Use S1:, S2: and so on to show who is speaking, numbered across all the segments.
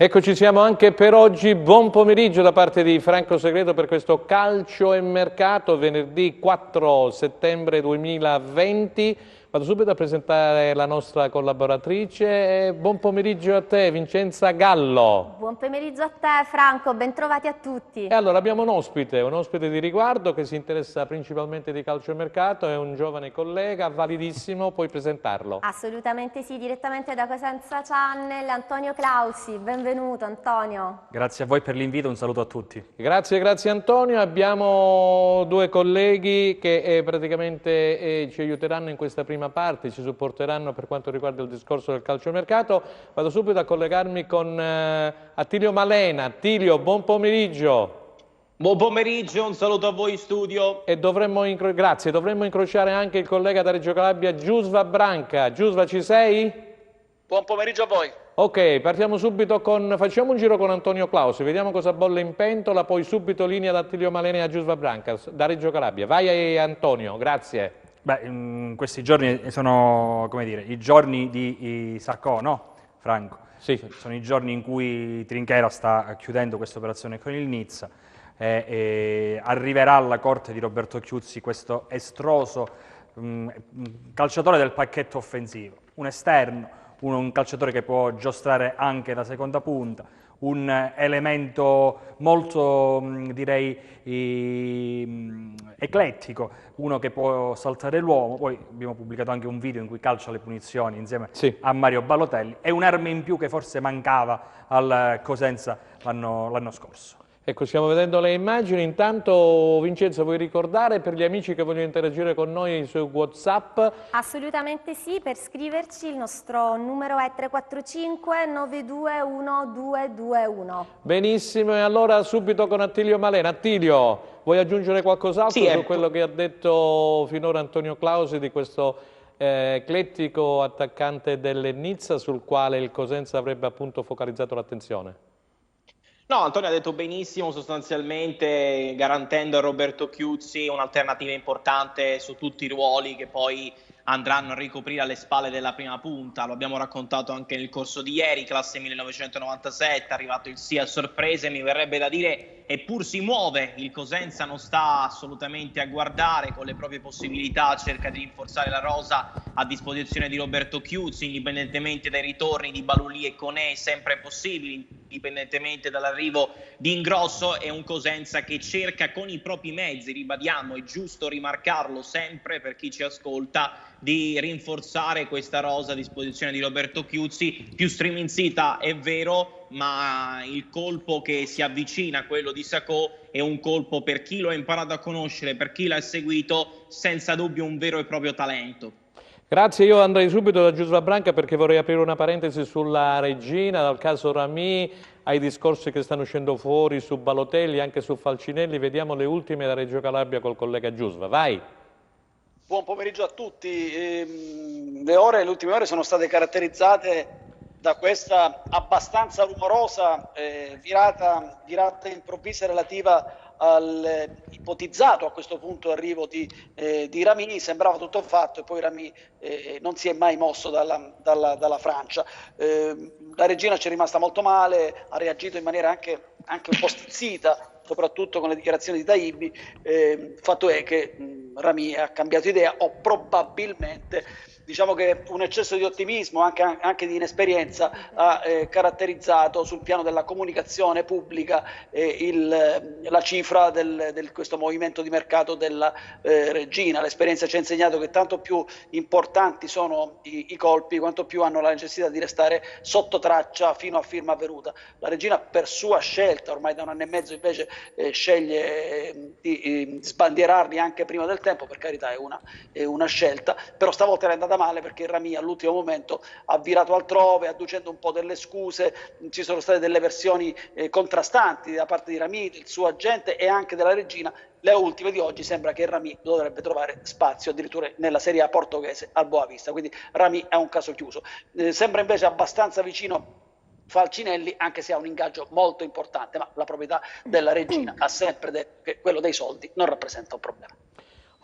S1: Eccoci siamo anche per oggi, buon pomeriggio da parte di Franco Segreto per questo Calcio e Mercato, venerdì 4 settembre 2020. Vado subito a presentare la nostra collaboratrice. Buon pomeriggio a te, Vincenza Gallo.
S2: Buon pomeriggio a te Franco, bentrovati a tutti.
S1: E allora abbiamo un ospite di riguardo che si interessa principalmente di calcio e mercato, è un giovane collega, validissimo, puoi presentarlo.
S2: Assolutamente sì, direttamente da Cosenza Channel, Antonio Clausi, benvenuto Antonio.
S3: Grazie a voi per l'invito, un saluto a tutti.
S1: Grazie Antonio, abbiamo due colleghi che praticamente ci aiuteranno in questa prima parte, ci supporteranno per quanto riguarda il discorso del calciomercato. Vado subito a collegarmi con Attilio Malena. Attilio, buon pomeriggio.
S4: Buon pomeriggio, un saluto a voi in studio.
S1: E dovremmo incrociare anche il collega da Reggio Calabria, Giusva Branca. Giusva, ci sei?
S5: Buon pomeriggio a voi.
S1: Ok, partiamo subito facciamo un giro con Antonio Clausi, vediamo cosa bolle in pentola, poi subito linea da Attilio Malena e a Giusva Branca, da Reggio Calabria. Vai Antonio, grazie.
S3: Beh, questi giorni sono, come dire, i giorni di Sarko, no, Franco?
S1: Sì.
S3: Sono i giorni in cui Trinchera sta chiudendo questa operazione con il Nizza e arriverà alla corte di Roberto Chiuzzi questo estroso calciatore del pacchetto offensivo, un esterno, un calciatore che può giostrare anche da seconda punta, un elemento molto, direi, eclettico, uno che può saltare l'uomo. Poi abbiamo pubblicato anche un video in cui calcia le punizioni insieme a Mario Balotelli. È un'arma in più che forse mancava al Cosenza l'anno scorso.
S1: Ecco, stiamo vedendo le immagini. Intanto, Vincenzo, vuoi ricordare per gli amici che vogliono interagire con noi su WhatsApp?
S2: Assolutamente sì, per scriverci il nostro numero è 345 921 221.
S1: Benissimo, e allora subito con Attilio Malena. Attilio, vuoi aggiungere qualcos'altro su quello che ha detto finora Antonio Clausi di questo eclettico attaccante del Nizza sul quale il Cosenza avrebbe appunto focalizzato l'attenzione?
S4: No, Antonio ha detto benissimo, sostanzialmente garantendo a Roberto Chiuzzi un'alternativa importante su tutti i ruoli che poi andranno a ricoprire alle spalle della prima punta. Lo abbiamo raccontato anche nel corso di ieri, classe 1997, è arrivato il sì a sorprese, mi verrebbe da dire, eppur si muove, il Cosenza non sta assolutamente a guardare, con le proprie possibilità cerca di rinforzare la rosa a disposizione di Roberto Chiuzzi, indipendentemente dai ritorni di Balulì e Conè, sempre possibili, indipendentemente dall'arrivo di Ingrosso. È un Cosenza che cerca con i propri mezzi, ribadiamo, è giusto rimarcarlo sempre per chi ci ascolta, di rinforzare questa rosa a disposizione di Roberto Chiuzzi. Più striminzita è vero, ma il colpo che si avvicina a quello di Sacco è un colpo, per chi lo ha imparato a conoscere, per chi l'ha seguito, senza dubbio un vero e proprio talento.
S1: Grazie, io andrei subito da Giusva Branca perché vorrei aprire una parentesi sulla Regina, dal caso Rami ai discorsi che stanno uscendo fuori su Balotelli, anche su Falcinelli. Vediamo le ultime da Reggio Calabria col collega Giusva. Vai!
S5: Buon pomeriggio a tutti. Le ultime ore sono state caratterizzate da questa abbastanza rumorosa virata improvvisa relativa all'ipotizzato a questo punto arrivo di Rami. Sembrava tutto fatto e poi Rami non si è mai mosso dalla Francia. La Regina ci è rimasta molto male, ha reagito in maniera anche un po' stizzita, soprattutto con le dichiarazioni di Taibi. Fatto è che Rami ha cambiato idea, o probabilmente, diciamo che un eccesso di ottimismo, anche di inesperienza, ha caratterizzato sul piano della comunicazione pubblica la cifra di questo movimento di mercato della Regina. L'esperienza ci ha insegnato che tanto più importanti sono i colpi, quanto più hanno la necessità di restare sotto traccia fino a firma avvenuta. La Regina, per sua scelta, ormai da un anno e mezzo invece sceglie di sbandierarli anche prima del tempo. Per carità, è una scelta, però stavolta era andata male perché Rami all'ultimo momento ha virato altrove, adducendo un po' delle scuse. Ci sono state delle versioni contrastanti da parte di Rami, del suo agente e anche della Regina. Le ultime di oggi sembra che Rami dovrebbe trovare spazio addirittura nella Serie A portoghese al Boavista, quindi Rami è un caso chiuso. Sembra invece abbastanza vicino Falcinelli, anche se ha un ingaggio molto importante, ma la proprietà della Regina ha sempre detto che quello dei soldi non rappresenta un problema.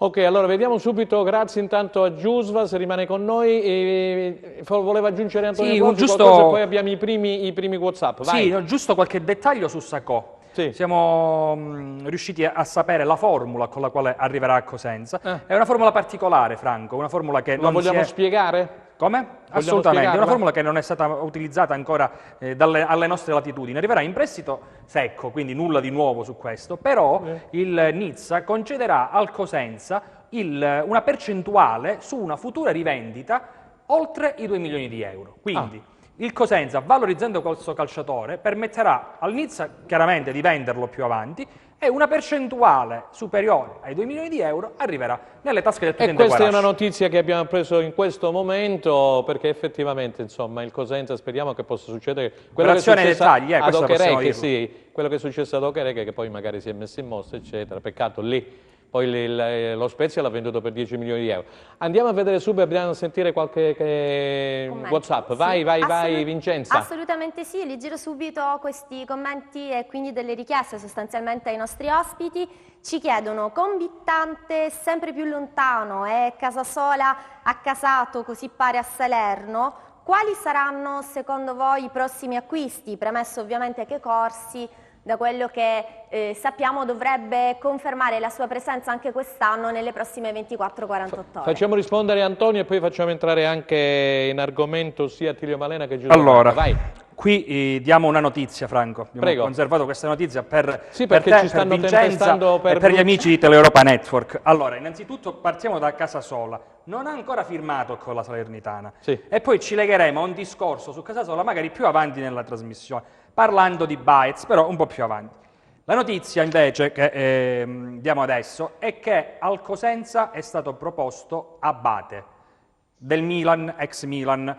S1: Ok, allora vediamo subito, grazie intanto a Giusva, se rimane con noi. Voleva aggiungere Antonio
S3: Sì,
S1: Gozzi qualcosa e poi abbiamo i primi WhatsApp. Vai.
S3: Sì, giusto qualche dettaglio su Sacco.
S1: Sì.
S3: Siamo riusciti a sapere la formula con la quale arriverà a Cosenza. È una formula particolare, Franco, una formula che
S1: La vogliamo spiegare?
S3: Come? Assolutamente,
S1: spiegarla?
S3: è una formula che non è stata utilizzata ancora alle nostre latitudini. Arriverà in prestito secco, quindi nulla di nuovo su questo, però il Nizza concederà al Cosenza una percentuale su una futura rivendita oltre i 2 milioni di euro. Quindi il Cosenza, valorizzando questo calciatore, permetterà al Nizza chiaramente di venderlo più avanti e una percentuale superiore ai 2 milioni di euro arriverà nelle tasche del presidente
S1: Questa
S3: Guaraci.
S1: è una notizia che abbiamo preso in questo momento, perché effettivamente insomma il Cosenza, speriamo che possa succedere quello che è
S3: Operazione
S1: successo
S3: dettagli,
S1: ad
S3: questo possiamo
S1: Okereke,
S3: dirlo.
S1: sì, quello che è successo ad Okereke, che poi magari si è messo in mossa, eccetera. Peccato lì. Poi lo Spezia l'ha venduto per 10 milioni di euro. Andiamo a vedere subito, dobbiamo sentire qualche WhatsApp. Vai,
S2: Sì,
S1: vai, Vincenza.
S2: Assolutamente sì, li giro subito questi commenti e quindi delle richieste sostanzialmente ai nostri ospiti. Ci chiedono: Convittante sempre più lontano e Casasola accasato, così pare a Salerno, quali saranno secondo voi i prossimi acquisti? Premesso ovviamente che Corsi, da quello che sappiamo, dovrebbe confermare la sua presenza anche quest'anno nelle prossime 24-48 ore.
S1: Facciamo rispondere Antonio e poi facciamo entrare anche in argomento sia Attilio Malena che Giuseppe.
S3: Allora,
S1: vai.
S3: Qui diamo una notizia, Franco. Abbiamo
S1: Prego.
S3: conservato questa notizia per
S1: perché
S3: te,
S1: ci stanno
S3: per Vincenza
S1: tempestando per
S3: e per gli amici di Teleuropa Network. Allora, innanzitutto partiamo da Casasola. Non ha ancora firmato con la Salernitana.
S1: Sì.
S3: E poi ci legheremo a un discorso su Casasola magari più avanti nella trasmissione, parlando di Baez, però un po' più avanti. La notizia invece che diamo adesso è che al Cosenza è stato proposto Abate, del Milan, ex Milan.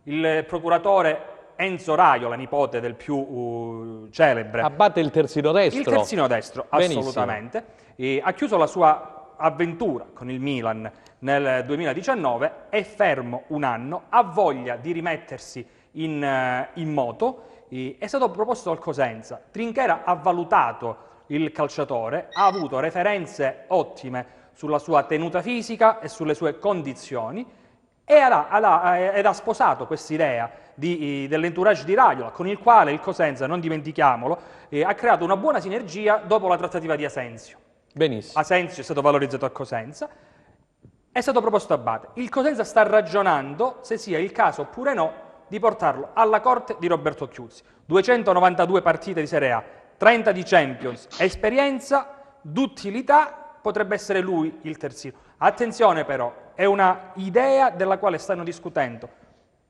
S3: Il procuratore Enzo Raiola, nipote del più celebre.
S1: Abate il terzino destro.
S3: Il terzino destro,
S1: Benissimo.
S3: assolutamente. Ha chiuso la sua avventura con il Milan nel 2019, è fermo un anno, ha voglia di rimettersi in moto, è stato proposto al Cosenza. Trinchera ha valutato il calciatore, ha avuto referenze ottime sulla sua tenuta fisica e sulle sue condizioni ed ha sposato quest'idea dell'entourage di Raiola, con il quale il Cosenza, non dimentichiamolo, ha creato una buona sinergia dopo la trattativa di Asensio.
S1: Benissimo.
S3: Asensio è stato valorizzato a Cosenza, è stato proposto Abate. Il Cosenza sta ragionando se sia il caso oppure no di portarlo alla corte di Roberto Chiuzzi. 292 partite di Serie A, 30 di Champions, esperienza, d'utilità, potrebbe essere lui il terzino. Attenzione però, è una idea della quale stanno discutendo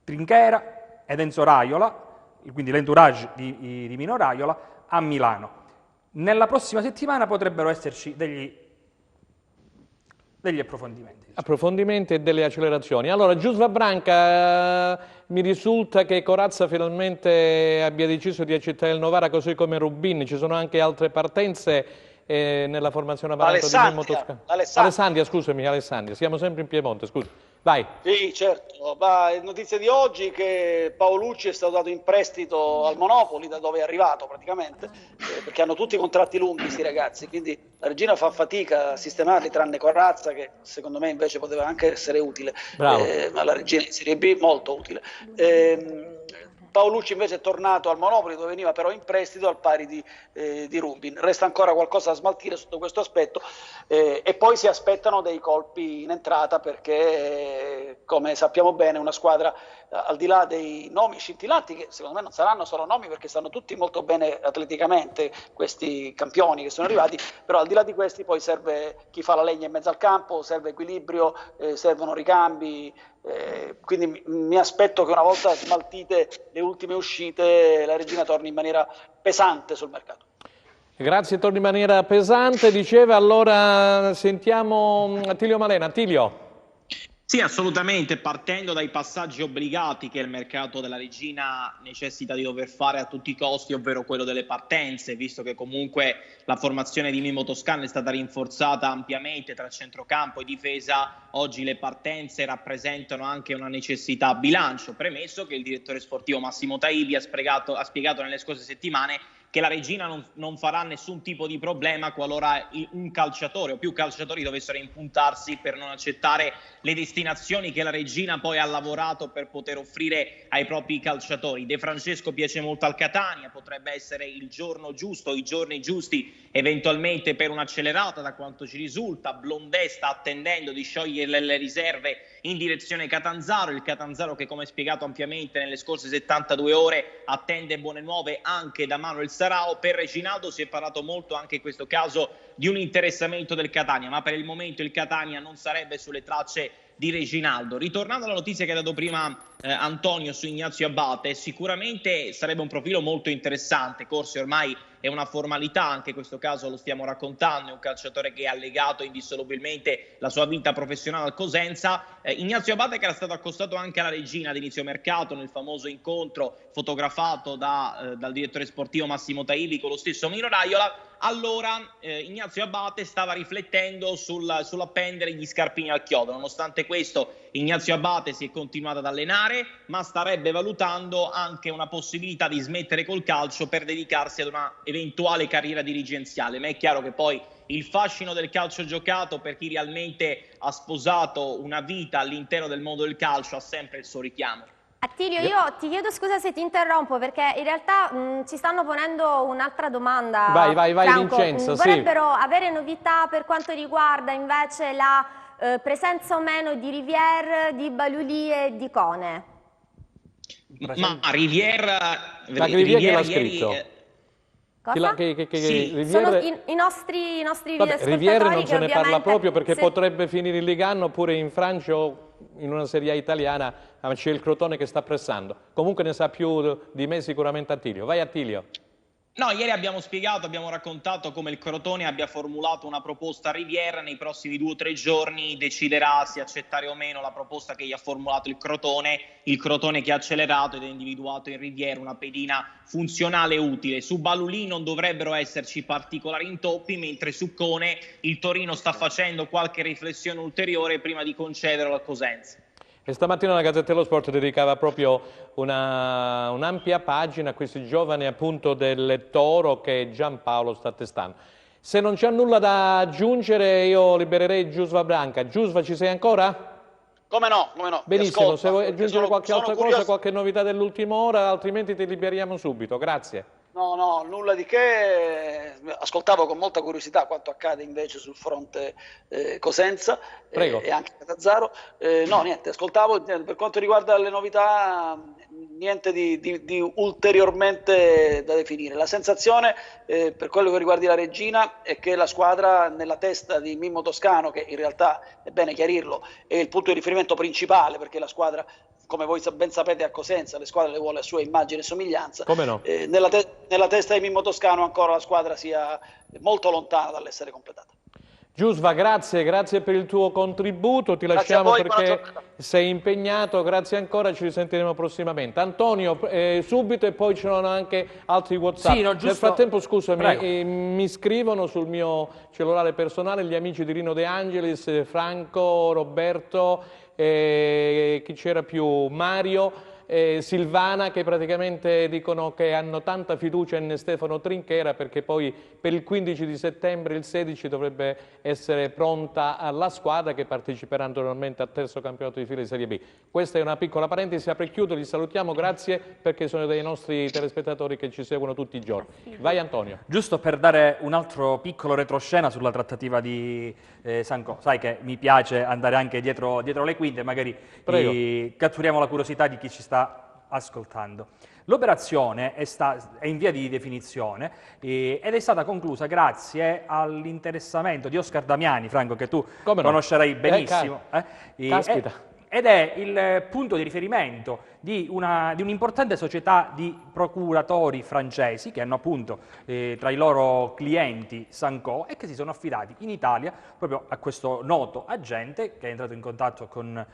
S3: Trinchera ed Enzo Raiola, quindi l'entourage di Mino Raiola, a Milano. Nella prossima settimana potrebbero esserci degli approfondimenti.
S1: Approfondimenti e delle accelerazioni. Allora, Giusva Branca, mi risulta che Corazza finalmente abbia deciso di accettare il Novara, così come Rubin. Ci sono anche altre partenze nella formazione Amaranto di Mimmo Toscano. Alessandria, scusami, Alessandria. Siamo sempre in Piemonte, scusa. Vai.
S5: Sì, certo. È notizia di oggi che Paolucci è stato dato in prestito al Monopoli, da dove è arrivato praticamente, perché hanno tutti contratti lunghi questi ragazzi, quindi la regina fa fatica a sistemarli, tranne Corazza, che secondo me invece poteva anche essere utile.
S1: Bravo.
S5: Ma la regina in Serie B molto utile. Paolucci invece è tornato al Monopoli, dove veniva però in prestito al pari di Rubin. Resta ancora qualcosa da smaltire sotto questo aspetto, e poi si aspettano dei colpi in entrata, perché come sappiamo bene una squadra, al di là dei nomi scintillanti, che secondo me non saranno solo nomi perché stanno tutti molto bene atleticamente questi campioni che sono arrivati, però al di là di questi poi serve chi fa la legna in mezzo al campo, serve equilibrio, servono ricambi. Quindi mi aspetto che una volta smaltite le ultime uscite la regina torni in maniera pesante sul mercato.
S1: Grazie, torni in maniera pesante, diceva. Allora sentiamo Attilio Malena. Attilio.
S4: Sì, assolutamente, partendo dai passaggi obbligati che il mercato della regina necessita di dover fare a tutti i costi, ovvero quello delle partenze, visto che comunque la formazione di Mimmo Toscano è stata rinforzata ampiamente tra centrocampo e difesa. Oggi le partenze rappresentano anche una necessità a bilancio, premesso che il direttore sportivo Massimo Taibi ha spiegato nelle scorse settimane che la Regina non farà nessun tipo di problema qualora un calciatore o più calciatori dovessero impuntarsi per non accettare le destinazioni che la Regina poi ha lavorato per poter offrire ai propri calciatori. De Francesco piace molto al Catania, potrebbe essere il giorno giusto, i giorni giusti eventualmente per un'accelerata, da quanto ci risulta. Blondé sta attendendo di sciogliere le riserve in direzione Catanzaro, il Catanzaro che, come spiegato ampiamente nelle scorse 72 ore, attende buone nuove anche da Manuel Sarao. Per Reginaldo si è parlato molto anche in questo caso di un interessamento del Catania, ma per il momento il Catania non sarebbe sulle tracce di Reginaldo. Ritornando alla notizia che ha dato prima Antonio su Ignazio Abate, sicuramente sarebbe un profilo molto interessante. Corsi ormai è una formalità, anche in questo caso lo stiamo raccontando, è un calciatore che ha legato indissolubilmente la sua vita professionale al Cosenza. Ignazio Abate, che era stato accostato anche alla Regina ad inizio mercato nel famoso incontro fotografato dal direttore sportivo Massimo Taibi con lo stesso Mino Raiola. Allora Ignazio Abate stava riflettendo sull'appendere gli scarpini al chiodo. Nonostante questo Ignazio Abate si è continuato ad allenare, ma starebbe valutando anche una possibilità di smettere col calcio per dedicarsi ad una eventuale carriera dirigenziale. Ma è chiaro che poi il fascino del calcio giocato, per chi realmente ha sposato una vita all'interno del mondo del calcio, ha sempre il suo richiamo.
S2: Attilio, io ti chiedo scusa se ti interrompo, perché in realtà ci stanno ponendo un'altra domanda.
S1: Vai
S2: Franco.
S1: Vincenzo,
S2: vorrebbero avere novità per quanto riguarda invece la presenza o meno di Rivière, di Balulì e di Cone.
S4: Ma Rivière
S1: che l'ha scritto?
S2: Cosa?
S4: Sì.
S2: Sono i nostri
S1: Vabbè, Rivière non se ne parla proprio, perché
S2: se...
S1: potrebbe finire in Ligue 1 oppure in Francia o in una Serie A italiana, ma c'è il Crotone che sta pressando. Comunque ne sa più di me sicuramente Attilio. Vai Attilio.
S4: No, ieri abbiamo raccontato come il Crotone abbia formulato una proposta a Rivière. Nei prossimi 2 o 3 giorni deciderà se accettare o meno la proposta che gli ha formulato il Crotone che ha accelerato ed ha individuato in Rivière una pedina funzionale e utile. Su Balulì non dovrebbero esserci particolari intoppi, mentre su Cone il Torino sta facendo qualche riflessione ulteriore prima di concederlo al Cosenza.
S1: E stamattina la Gazzetta dello Sport dedicava proprio un'ampia pagina a questi giovani appunto del Toro che Giampaolo sta testando. Se non c'è nulla da aggiungere io libererei Giusva Branca. Giusva, ci sei ancora?
S5: Come no.
S1: Benissimo, se vuoi aggiungere qualche altra cosa, qualche novità dell'ultima ora, altrimenti ti liberiamo subito. Grazie.
S5: No, nulla di che. Ascoltavo con molta curiosità quanto accade invece sul fronte Cosenza e anche Catanzaro. No, niente, ascoltavo. Per quanto riguarda le novità, niente di ulteriormente da definire. La sensazione per quello che riguarda la Regina è che la squadra nella testa di Mimmo Toscano, che in realtà è bene chiarirlo, è il punto di riferimento principale, perché la squadra, come voi ben sapete, a Cosenza le squadre le vuole a sua immagine e somiglianza.
S1: Come no?
S5: Nella testa di Mimmo Toscano ancora la squadra sia molto lontana dall'essere completata.
S1: Giusva, grazie per il tuo contributo, ti lasciamo perché sei impegnato, grazie ancora, ci risentiremo prossimamente. Antonio, subito, e poi ci sono anche altri WhatsApp. Sì, no, giusto. Nel frattempo, scusami, mi scrivono sul mio cellulare personale gli amici di Rino De Angelis, Franco, Roberto, chi c'era più? Mario, Silvana, che praticamente dicono che hanno tanta fiducia in Stefano Trinchera, perché poi per il 15 di settembre, il 16 dovrebbe essere pronta la squadra che parteciperà naturalmente al terzo campionato di fila di Serie B. Questa è una piccola parentesi, apre e chiudo, li salutiamo, grazie, perché sono dei nostri telespettatori che ci seguono tutti i giorni. Vai Antonio.
S3: Giusto per dare un altro piccolo retroscena sulla trattativa di Sanco, sai che mi piace andare anche dietro le quinte, magari catturiamo la curiosità di chi ci sta ascoltando. L'operazione è in via di definizione ed è stata conclusa grazie all'interessamento di Oscar Damiani, Franco, che tu conoscerai benissimo.
S1: Caspita.
S3: Ed è il punto di riferimento di un'importante società di procuratori francesi che hanno appunto tra i loro clienti Sanco e che si sono affidati in Italia proprio a questo noto agente che è entrato in contatto con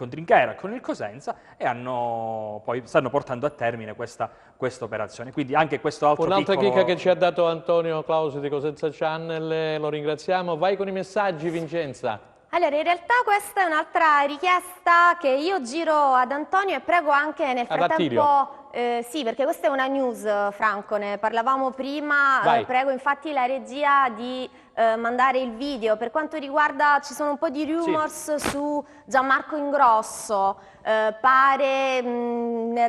S3: Trinchera, con il Cosenza, e poi stanno portando a termine questa operazione. Quindi anche questo altro
S1: un'altra
S3: piccolo...
S1: chicca che ci ha dato Antonio Clausi di Cosenza Channel, lo ringraziamo. Vai con i messaggi, Vincenza.
S2: Allora, in realtà questa è un'altra richiesta che io giro ad Antonio e prego anche nel frattempo Sì, perché questa è una news, Franco, ne parlavamo prima.
S1: Vai.
S2: Prego infatti la regia di mandare il video. Per quanto riguarda, ci sono un po' di rumors su Gianmarco Ingrosso, pare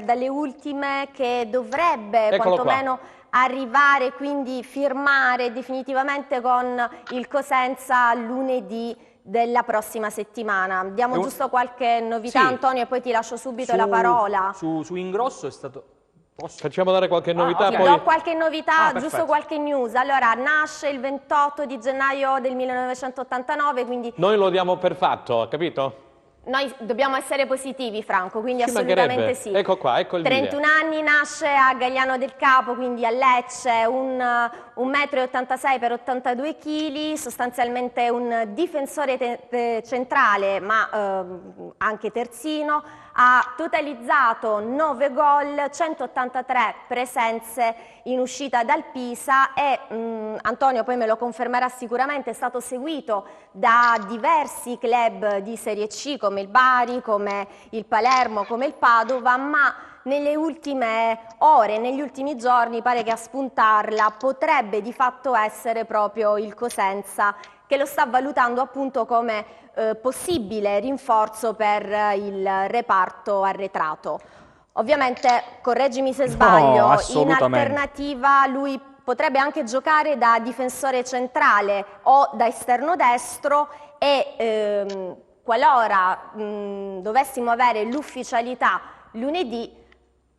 S2: dalle ultime che dovrebbe
S1: Eccolo
S2: quantomeno arrivare, quindi firmare definitivamente con il Cosenza lunedì della prossima settimana. Diamo giusto qualche novità,
S3: Sì.
S2: Antonio, e poi ti lascio subito la parola.
S3: Su Ingrosso è stato...
S1: Facciamo dare qualche novità,
S2: Ti
S1: poi...
S2: do qualche novità,
S3: perfetto.
S2: giusto qualche news. Allora, nasce il 28 di gennaio del 1989, quindi
S1: Noi lo diamo per fatto, capito?
S2: noi dobbiamo essere positivi, Franco, quindi
S1: Ci
S2: assolutamente
S1: mancherebbe.
S2: sì.
S1: Ecco qua, ecco il
S2: 31
S1: video.
S2: anni, nasce a Gagliano del Capo, quindi a Lecce, 1,86 m per 82 kg, sostanzialmente un difensore centrale, ma anche terzino. Ha totalizzato 9 gol, 183 presenze in uscita dal Pisa e Antonio poi me lo confermerà sicuramente, è stato seguito da diversi club di Serie C come il Bari, come il Palermo, come il Padova, ma nelle ultime ore, negli ultimi giorni pare che a spuntarla potrebbe di fatto essere proprio il Cosenza, che lo sta valutando appunto come possibile rinforzo per il reparto arretrato. Ovviamente, correggimi se sbaglio, in
S3: assolutamente.
S2: alternativa lui potrebbe anche giocare da difensore centrale o da esterno destro e qualora dovessimo avere l'ufficialità lunedì,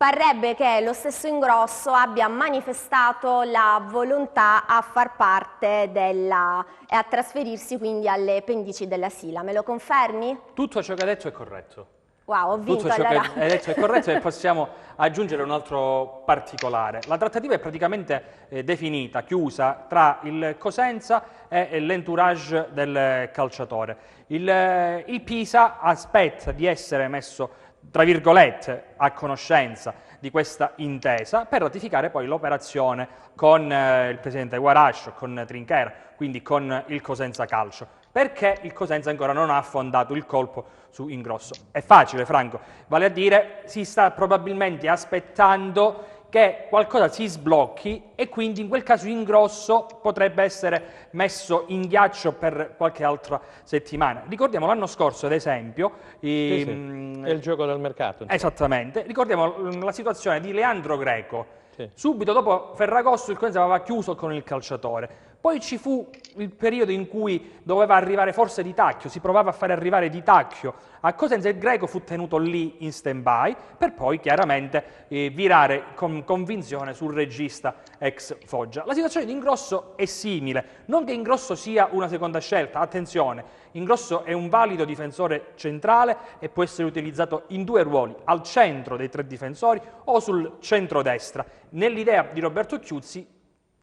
S2: parrebbe che lo stesso Ingrosso abbia manifestato la volontà a far parte e a trasferirsi quindi alle pendici della Sila. Me lo confermi?
S3: Tutto ciò che ha detto è corretto.
S2: Wow, ho vinto
S3: Tutto ciò
S2: allora.
S3: che hai detto è corretto e possiamo aggiungere un altro particolare. La trattativa è praticamente definita, chiusa tra il Cosenza e l'entourage del calciatore. Il Pisa aspetta di essere messo, tra virgolette, a conoscenza di questa intesa per ratificare poi l'operazione con il presidente Guarascio, con Trinchera, quindi con il Cosenza Calcio. Perché il Cosenza ancora non ha affondato il colpo su Ingrosso? È facile, Franco, vale a dire si sta probabilmente aspettando che qualcosa si sblocchi e quindi in quel caso Ingrosso potrebbe essere messo in ghiaccio per qualche altra settimana. Ricordiamo l'anno scorso, ad esempio,
S1: È il gioco del mercato. insomma.
S3: esattamente, ricordiamo la situazione di Leandro Greco.
S1: Sì.
S3: Subito dopo Ferragosto il Cosenza aveva chiuso con il calciatore. Poi ci fu il periodo in cui doveva arrivare forse Di Tacchio, si provava a fare arrivare Di Tacchio a Cosenza, il Greco fu tenuto lì in stand-by per poi chiaramente virare con convinzione sul regista ex Foggia. La situazione di Ingrosso è simile, non che Ingrosso sia una seconda scelta, attenzione, Ingrosso è un valido difensore centrale e può essere utilizzato in due ruoli, al centro dei tre difensori o sul centro-destra. Nell'idea di Roberto Chiuzzi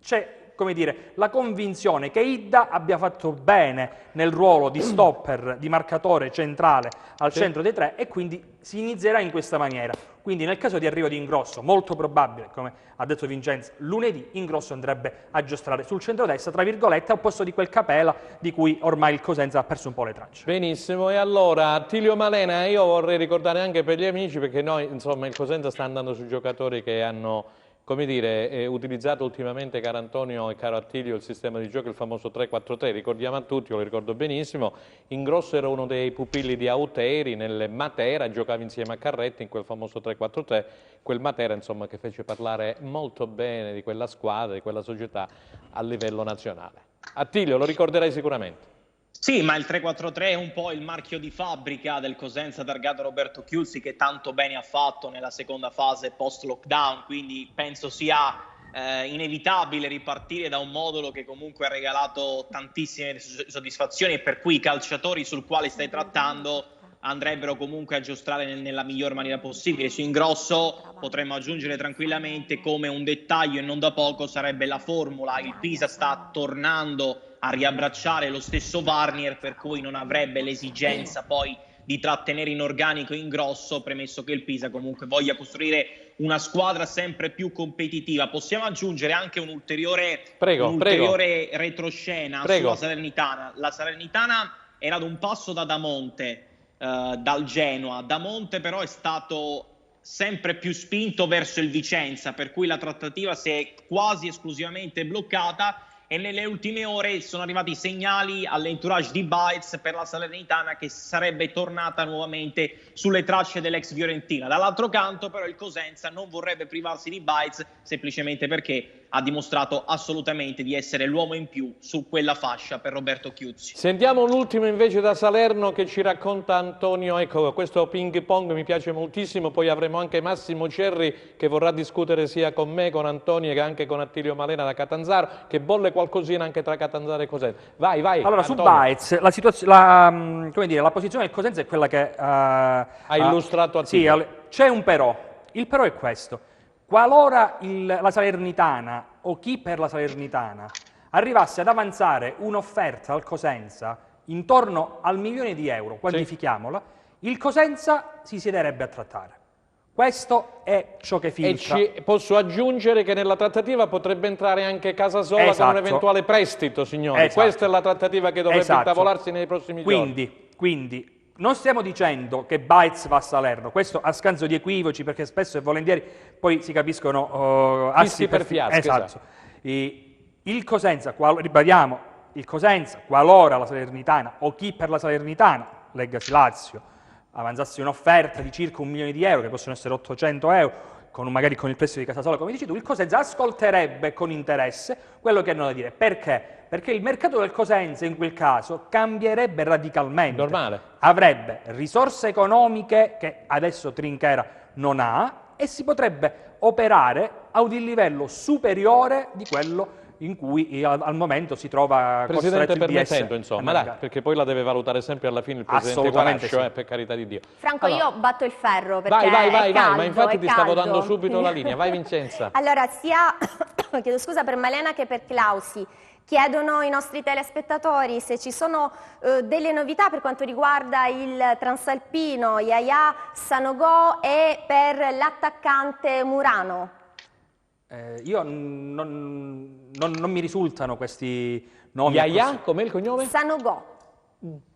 S3: c'è, come dire, la convinzione che Idda abbia fatto bene nel ruolo di stopper, di marcatore centrale al centro dei tre e quindi si inizierà in questa maniera. Quindi nel caso di arrivo di Ingrosso, molto probabile, come ha detto Vincenzo, lunedì Ingrosso andrebbe a giostrare sul centrodestra, tra virgolette, al posto di quel Capela di cui ormai il Cosenza ha perso un po' le tracce.
S1: Benissimo, e allora Attilio Malena, io vorrei ricordare anche per gli amici, perché noi, insomma, il Cosenza sta andando sui giocatori che hanno, come dire, utilizzato ultimamente, caro Antonio e caro Attilio, il sistema di gioco, il famoso 3-4-3, ricordiamo a tutti, io lo ricordo benissimo, Ingrosso era uno dei pupilli di Auteri, nel Matera, giocava insieme a Carretti in quel famoso 3-4-3, quel Matera insomma che fece parlare molto bene di quella squadra, di quella società a livello nazionale. Attilio, lo ricorderai sicuramente.
S4: Sì, ma il 3-4-3 è un po' il marchio di fabbrica del Cosenza targato Roberto Chiuzzi, che tanto bene ha fatto nella seconda fase post-lockdown, quindi penso sia inevitabile ripartire da un modulo che comunque ha regalato tantissime soddisfazioni e per cui i calciatori sul quale stai trattando andrebbero comunque a giostrare nella miglior maniera possibile. Su Ingrosso potremmo aggiungere tranquillamente come un dettaglio e non da poco sarebbe la formula. Il Pisa sta tornando a riabbracciare lo stesso Warnier, per cui non avrebbe l'esigenza poi di trattenere in organico Ingrosso, premesso che il Pisa comunque voglia costruire una squadra sempre più competitiva. Possiamo aggiungere anche un ulteriore retroscena sulla Salernitana. La Salernitana era ad un passo da Damonte, dal Genoa. Damonte però è stato sempre più spinto verso il Vicenza, per cui la trattativa si è quasi esclusivamente bloccata, e nelle ultime ore sono arrivati segnali all'entourage di Baez per la Salernitana che sarebbe tornata nuovamente sulle tracce dell'ex Fiorentina. Dall'altro canto però il Cosenza non vorrebbe privarsi di Baez, semplicemente perché ha dimostrato assolutamente di essere l'uomo in più su quella fascia per Roberto Chiuzzi.
S1: Sentiamo l'ultimo invece da Salerno che ci racconta Antonio. Ecco, questo ping pong mi piace moltissimo, poi avremo anche Massimo Cerri che vorrà discutere sia con me, con Antonio che anche con Attilio Malena da Catanzaro, che bolle qualcosina anche tra Catanzaro e Cosenza. Vai,
S3: Allora,
S1: Antonio.
S3: su Baez, la posizione del Cosenza è quella che
S1: ha illustrato Attilio.
S3: Sì, c'è un però. Il però è questo. Qualora la Salernitana o chi per la Salernitana arrivasse ad avanzare un'offerta al Cosenza intorno al €1.000.000, quantifichiamola, il Cosenza si siederebbe a trattare. Questo è ciò che filtra.
S1: E posso aggiungere che nella trattativa potrebbe entrare anche Casasola con un eventuale prestito, signori.
S3: Esatto.
S1: Questa è la trattativa che dovrebbe intavolarsi nei prossimi giorni.
S3: Quindi non stiamo dicendo che Baez va a Salerno, questo a scanso di equivoci, perché spesso e volentieri poi si capiscono
S1: fischi per fiaschi.
S3: Esatto. Il Cosenza, ribadiamo, il Cosenza, qualora la Salernitana o chi per la Salernitana, leggasi Lazio, avanzasse un'offerta di circa €1.000.000, che possono essere €800, magari con il prestito di Casasola, come dici tu, il Cosenza ascolterebbe con interesse quello che hanno da dire. Perché? Perché il mercato del Cosenza in quel caso cambierebbe radicalmente.
S1: Normale.
S3: Avrebbe risorse economiche che adesso Trinchera non ha e si potrebbe operare a un livello superiore di quello in cui al momento si trova
S1: Presidente,
S3: costretto il DS
S1: permettendo, insomma, dai, perché poi la deve valutare sempre alla fine il Presidente Guarascio, per carità di Dio.
S2: Franco,
S1: allora,
S2: io batto il ferro perché
S1: vai,
S2: caldo,
S1: ma infatti ti stavo
S2: caldo.
S1: dando subito la linea. Vai Vincenza.
S2: Allora, sia chiedo scusa per Malena che per Clausi. Chiedono i nostri telespettatori se ci sono delle novità per quanto riguarda il transalpino Yaya Sanogo e per l'attaccante Murano.
S3: Io non mi risultano questi nomi.
S1: Yaya, com'è il cognome?
S2: Sanogo.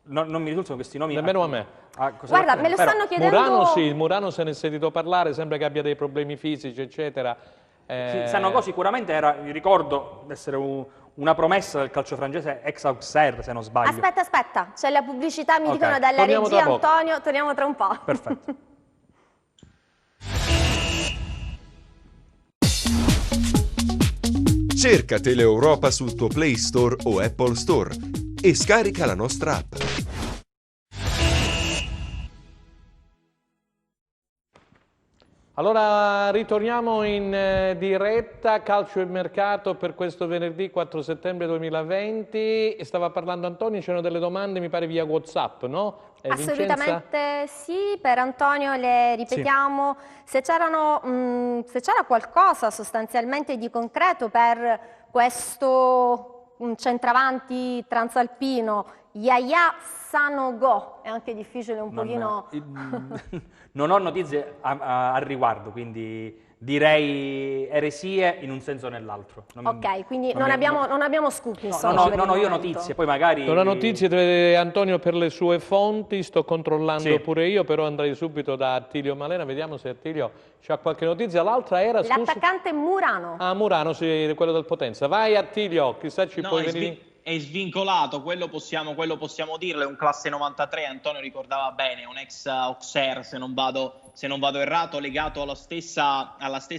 S3: Non mi risultano questi nomi.
S1: Nemmeno a me.
S2: Guarda, me lo stanno chiedendo.
S1: Murano sì, il Murano se ne è sentito parlare, sembra che abbia dei problemi fisici, eccetera.
S3: Sì, Sanogo sicuramente era, mi ricordo, essere una promessa del calcio francese, ex Auxerre, se non sbaglio.
S2: Aspetta, c'è la pubblicità, mi dicono dalla
S1: torniamo
S2: regia,
S1: tra poco.
S2: Antonio, torniamo tra un po'.
S3: Perfetto.
S6: Cerca Teleeuropa sul tuo Play Store o Apple Store e scarica la nostra app.
S1: Allora ritorniamo in diretta, calcio e mercato per questo venerdì 4 settembre 2020. Stava parlando Antonio, c'erano delle domande mi pare via WhatsApp, no?
S2: Assolutamente sì, per Antonio le ripetiamo, se c'era qualcosa sostanzialmente di concreto per questo centravanti transalpino Yaya Sanogo, è anche difficile un pochino...
S3: Non ho notizie al riguardo, quindi direi eresie in un senso o nell'altro.
S2: Ok, quindi non abbiamo scoop, insomma.
S3: Non ho io notizie, poi magari...
S1: Non ho notizie, Antonio, per le sue fonti, sto controllando
S3: Sì.
S1: pure io, però andrei subito da Attilio Malena, vediamo se Attilio ha qualche notizia. L'altra era, scusa...
S2: L'attaccante Murano.
S1: Ah, Murano, sì, quello del Potenza. Vai Attilio, chissà ci puoi venire...
S4: È svincolato, quello possiamo dirlo, è un classe 93, Antonio ricordava bene, un ex Auxerre se non vado errato, legato alla stessa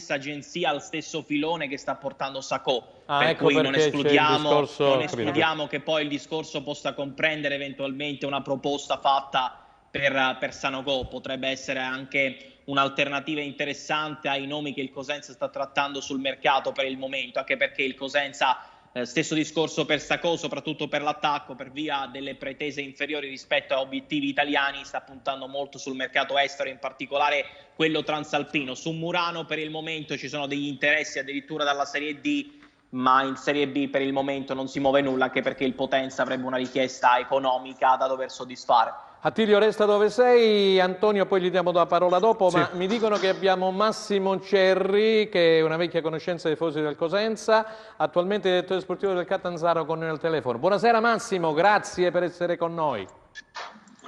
S4: agenzia, al stesso filone che sta portando Sakho, per cui non escludiamo che poi il discorso possa comprendere eventualmente una proposta fatta per Sanogo, potrebbe essere anche un'alternativa interessante ai nomi che il Cosenza sta trattando sul mercato per il momento, anche perché il Cosenza... stesso discorso per Sakho, soprattutto per l'attacco, per via delle pretese inferiori rispetto a obiettivi italiani, sta puntando molto sul mercato estero, in particolare quello transalpino. Su Murano per il momento ci sono degli interessi addirittura dalla Serie D, ma in Serie B per il momento non si muove nulla, anche perché il Potenza avrebbe una richiesta economica da dover soddisfare.
S1: Attilio resta dove sei, Antonio poi gli diamo la parola dopo,
S3: Sì.
S1: ma mi dicono che abbiamo Massimo Cerri, che è una vecchia conoscenza dei tifosi del Cosenza, attualmente direttore sportivo del Catanzaro con noi al telefono. Buonasera Massimo, grazie per essere con noi.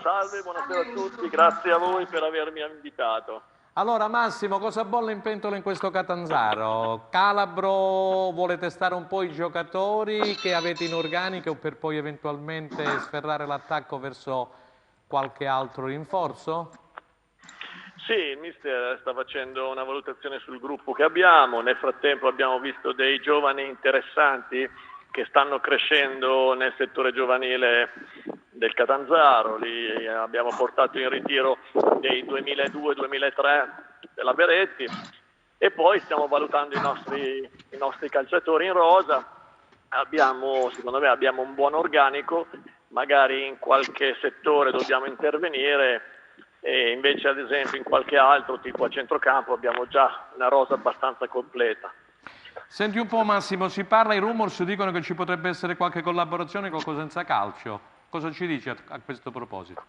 S7: Salve, buonasera a tutti, grazie a voi per avermi invitato.
S1: Allora Massimo, cosa bolle in pentola in questo Catanzaro? Calabro vuole testare un po' i giocatori che avete in organico per poi eventualmente sferrare l'attacco verso qualche altro rinforzo?
S7: Sì, il mister sta facendo una valutazione sul gruppo che abbiamo, nel frattempo abbiamo visto dei giovani interessanti che stanno crescendo nel settore giovanile del Catanzaro, lì abbiamo portato in ritiro dei 2002-2003 della Beretti e poi stiamo valutando i nostri calciatori in rosa, secondo me abbiamo un buon organico, magari in qualche settore dobbiamo intervenire e invece ad esempio in qualche altro tipo a centrocampo abbiamo già una rosa abbastanza completa.
S1: Senti un po' Massimo, si parla, i rumors dicono che ci potrebbe essere qualche collaborazione con Cosenza Calcio. Cosa ci dici a questo proposito?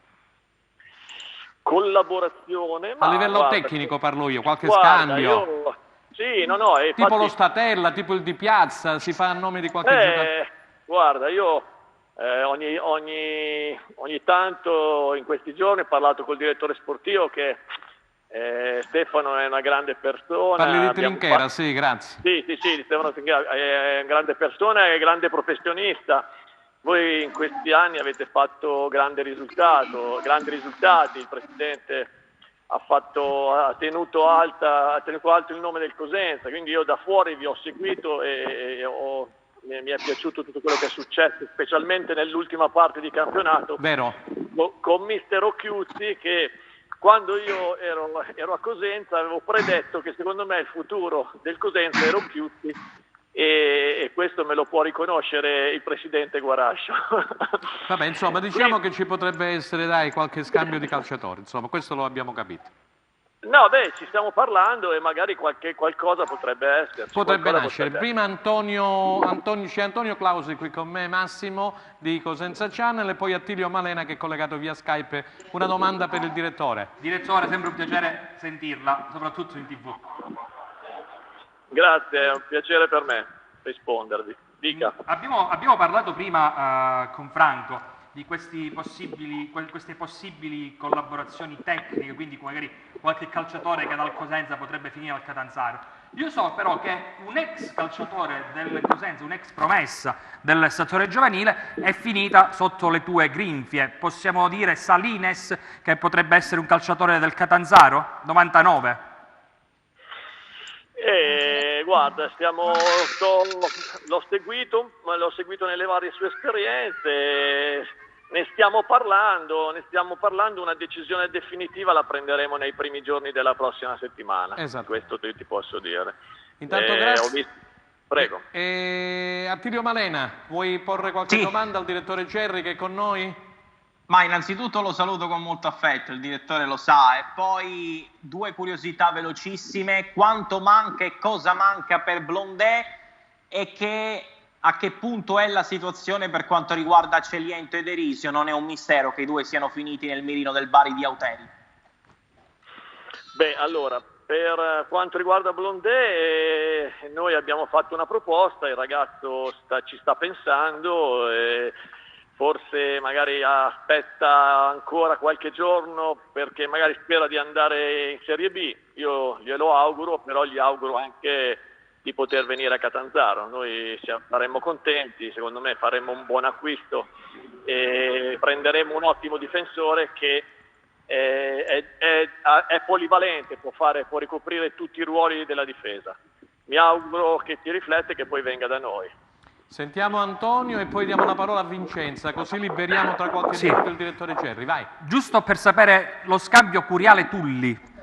S7: Collaborazione?
S1: A livello
S7: guarda,
S1: tecnico parlo io, qualche
S7: guarda,
S1: scambio?
S7: Sì, no,
S1: Tipo
S7: infatti,
S1: lo Statella, tipo il Di Piazza, si fa a nome di qualche giocatore?
S7: guarda, io ogni tanto in questi giorni ho parlato col direttore sportivo che Stefano è una grande persona.
S1: Parli di Trinchera, sì, grazie.
S7: Sì, Stefano Trinchera è una grande persona e grande professionista. Voi in questi anni avete fatto grandi risultati, il Presidente ha tenuto alto il nome del Cosenza, quindi io da fuori vi ho seguito mi è piaciuto tutto quello che è successo, specialmente nell'ultima parte di campionato.
S1: Vero.
S7: Con mister Occhiuzzi che quando io ero a Cosenza avevo predetto che secondo me il futuro del Cosenza era Occhiuzzi e questo me lo può riconoscere il presidente Guarascio.
S1: Vabbè, insomma, diciamo che ci potrebbe essere, qualche scambio di calciatori, insomma, questo lo abbiamo capito.
S7: No, ci stiamo parlando e magari qualcosa potrebbe esserci.
S1: Potrebbe nascere. Prima c'è Antonio Clausi qui con me, Massimo di Cosenza Channel, e poi Attilio Malena che è collegato via Skype. Una domanda per il direttore.
S8: Direttore, sempre un piacere sentirla, soprattutto in TV.
S7: Grazie, è un piacere per me rispondervi. Dica.
S8: Abbiamo parlato prima con Franco di queste possibili collaborazioni tecniche, quindi magari qualche calciatore che dal Cosenza potrebbe finire al Catanzaro. Io so però che un ex calciatore del Cosenza, un'ex promessa del settore giovanile, è finita sotto le tue grinfie. Possiamo dire Salines, che potrebbe essere un calciatore del Catanzaro? 99?
S7: Guarda, l'ho seguito nelle varie sue esperienze, ne stiamo parlando, una decisione definitiva la prenderemo nei primi giorni della prossima settimana.
S1: Esatto.
S7: Questo ti posso dire.
S1: Intanto grazie.
S7: Prego.
S1: Attilio Malena, vuoi porre qualche domanda al direttore Cerri che è con noi?
S4: Ma innanzitutto lo saluto con molto affetto, il direttore lo sa, e poi due curiosità velocissime: quanto manca e cosa manca per Blondet e a che punto è la situazione per quanto riguarda Celiento ed Erisio. Non è un mistero che i due siano finiti nel mirino del Bari di Auteri.
S7: Allora, per quanto riguarda Blondet, noi abbiamo fatto una proposta, il ragazzo ci sta pensando, forse magari aspetta ancora qualche giorno perché magari spera di andare in Serie B. Io glielo auguro, però gli auguro anche di poter venire a Catanzaro. Noi saremmo contenti, secondo me faremmo un buon acquisto e prenderemo un ottimo difensore che è polivalente, può ricoprire tutti i ruoli della difesa. Mi auguro che ti riflette e che poi venga da noi.
S1: Sentiamo Antonio e poi diamo la parola a Vincenza, così liberiamo tra qualche minuto il direttore Cerri. Vai.
S8: Giusto per sapere lo scambio Curiale-Tulli.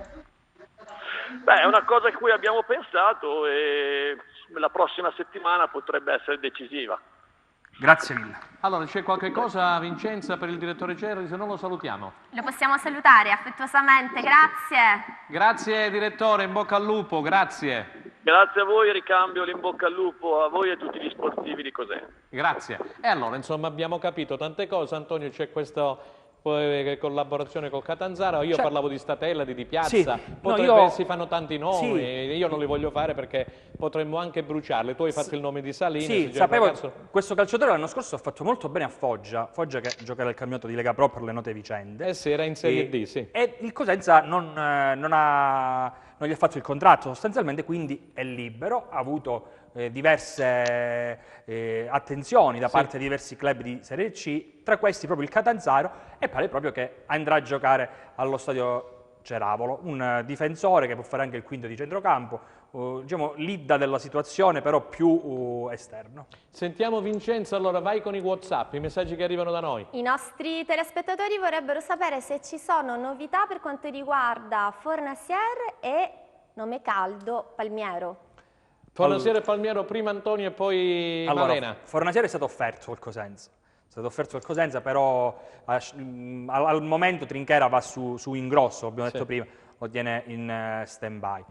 S7: È una cosa a cui abbiamo pensato e la prossima settimana potrebbe essere decisiva.
S8: Grazie mille.
S1: Allora, c'è qualche cosa, Vincenza, per il direttore Cerri? Se no lo salutiamo.
S2: Lo possiamo salutare affettuosamente, grazie.
S1: Grazie direttore, in bocca al lupo, grazie.
S7: Grazie a voi, ricambio l'in bocca al lupo a voi e a tutti gli sportivi di Cosenza.
S1: Grazie. E allora, insomma, abbiamo capito tante cose. Antonio, c'è questo poi collaborazione col Catanzaro, io
S3: Cioè,
S1: parlavo di Statella, di Piazza,
S3: sì,
S1: si fanno tanti nomi,
S3: sì.
S1: io non li voglio fare perché potremmo anche bruciarli. Tu hai fatto il nome di Salini.
S3: Sì, sapevo, questo calciatore l'anno scorso ha fatto molto bene a Foggia che giocava il campionato di Lega Pro per le note vicende.
S1: Sì, era in Serie D, sì.
S3: E il Cosenza non gli ha fatto il contratto sostanzialmente, quindi è libero, ha avuto diverse attenzioni da parte di diversi club di Serie C, tra questi proprio il Catanzaro, e pare proprio che andrà a giocare allo stadio Ceravolo, un difensore che può fare anche il quinto di centrocampo, diciamo leader della situazione, però più esterno.
S1: Sentiamo Vincenzo, allora vai con i WhatsApp, i messaggi che arrivano da noi.
S2: I nostri telespettatori vorrebbero sapere se ci sono novità per quanto riguarda Fornasier e nome caldo Palmiero.
S1: Fornasiere e Palmiero, prima Antonio e poi Malena.
S3: Fornasiere è stato offerto al Cosenza. Però al momento Trinchera va su ingrosso, abbiamo detto prima, lo tiene in stand-by.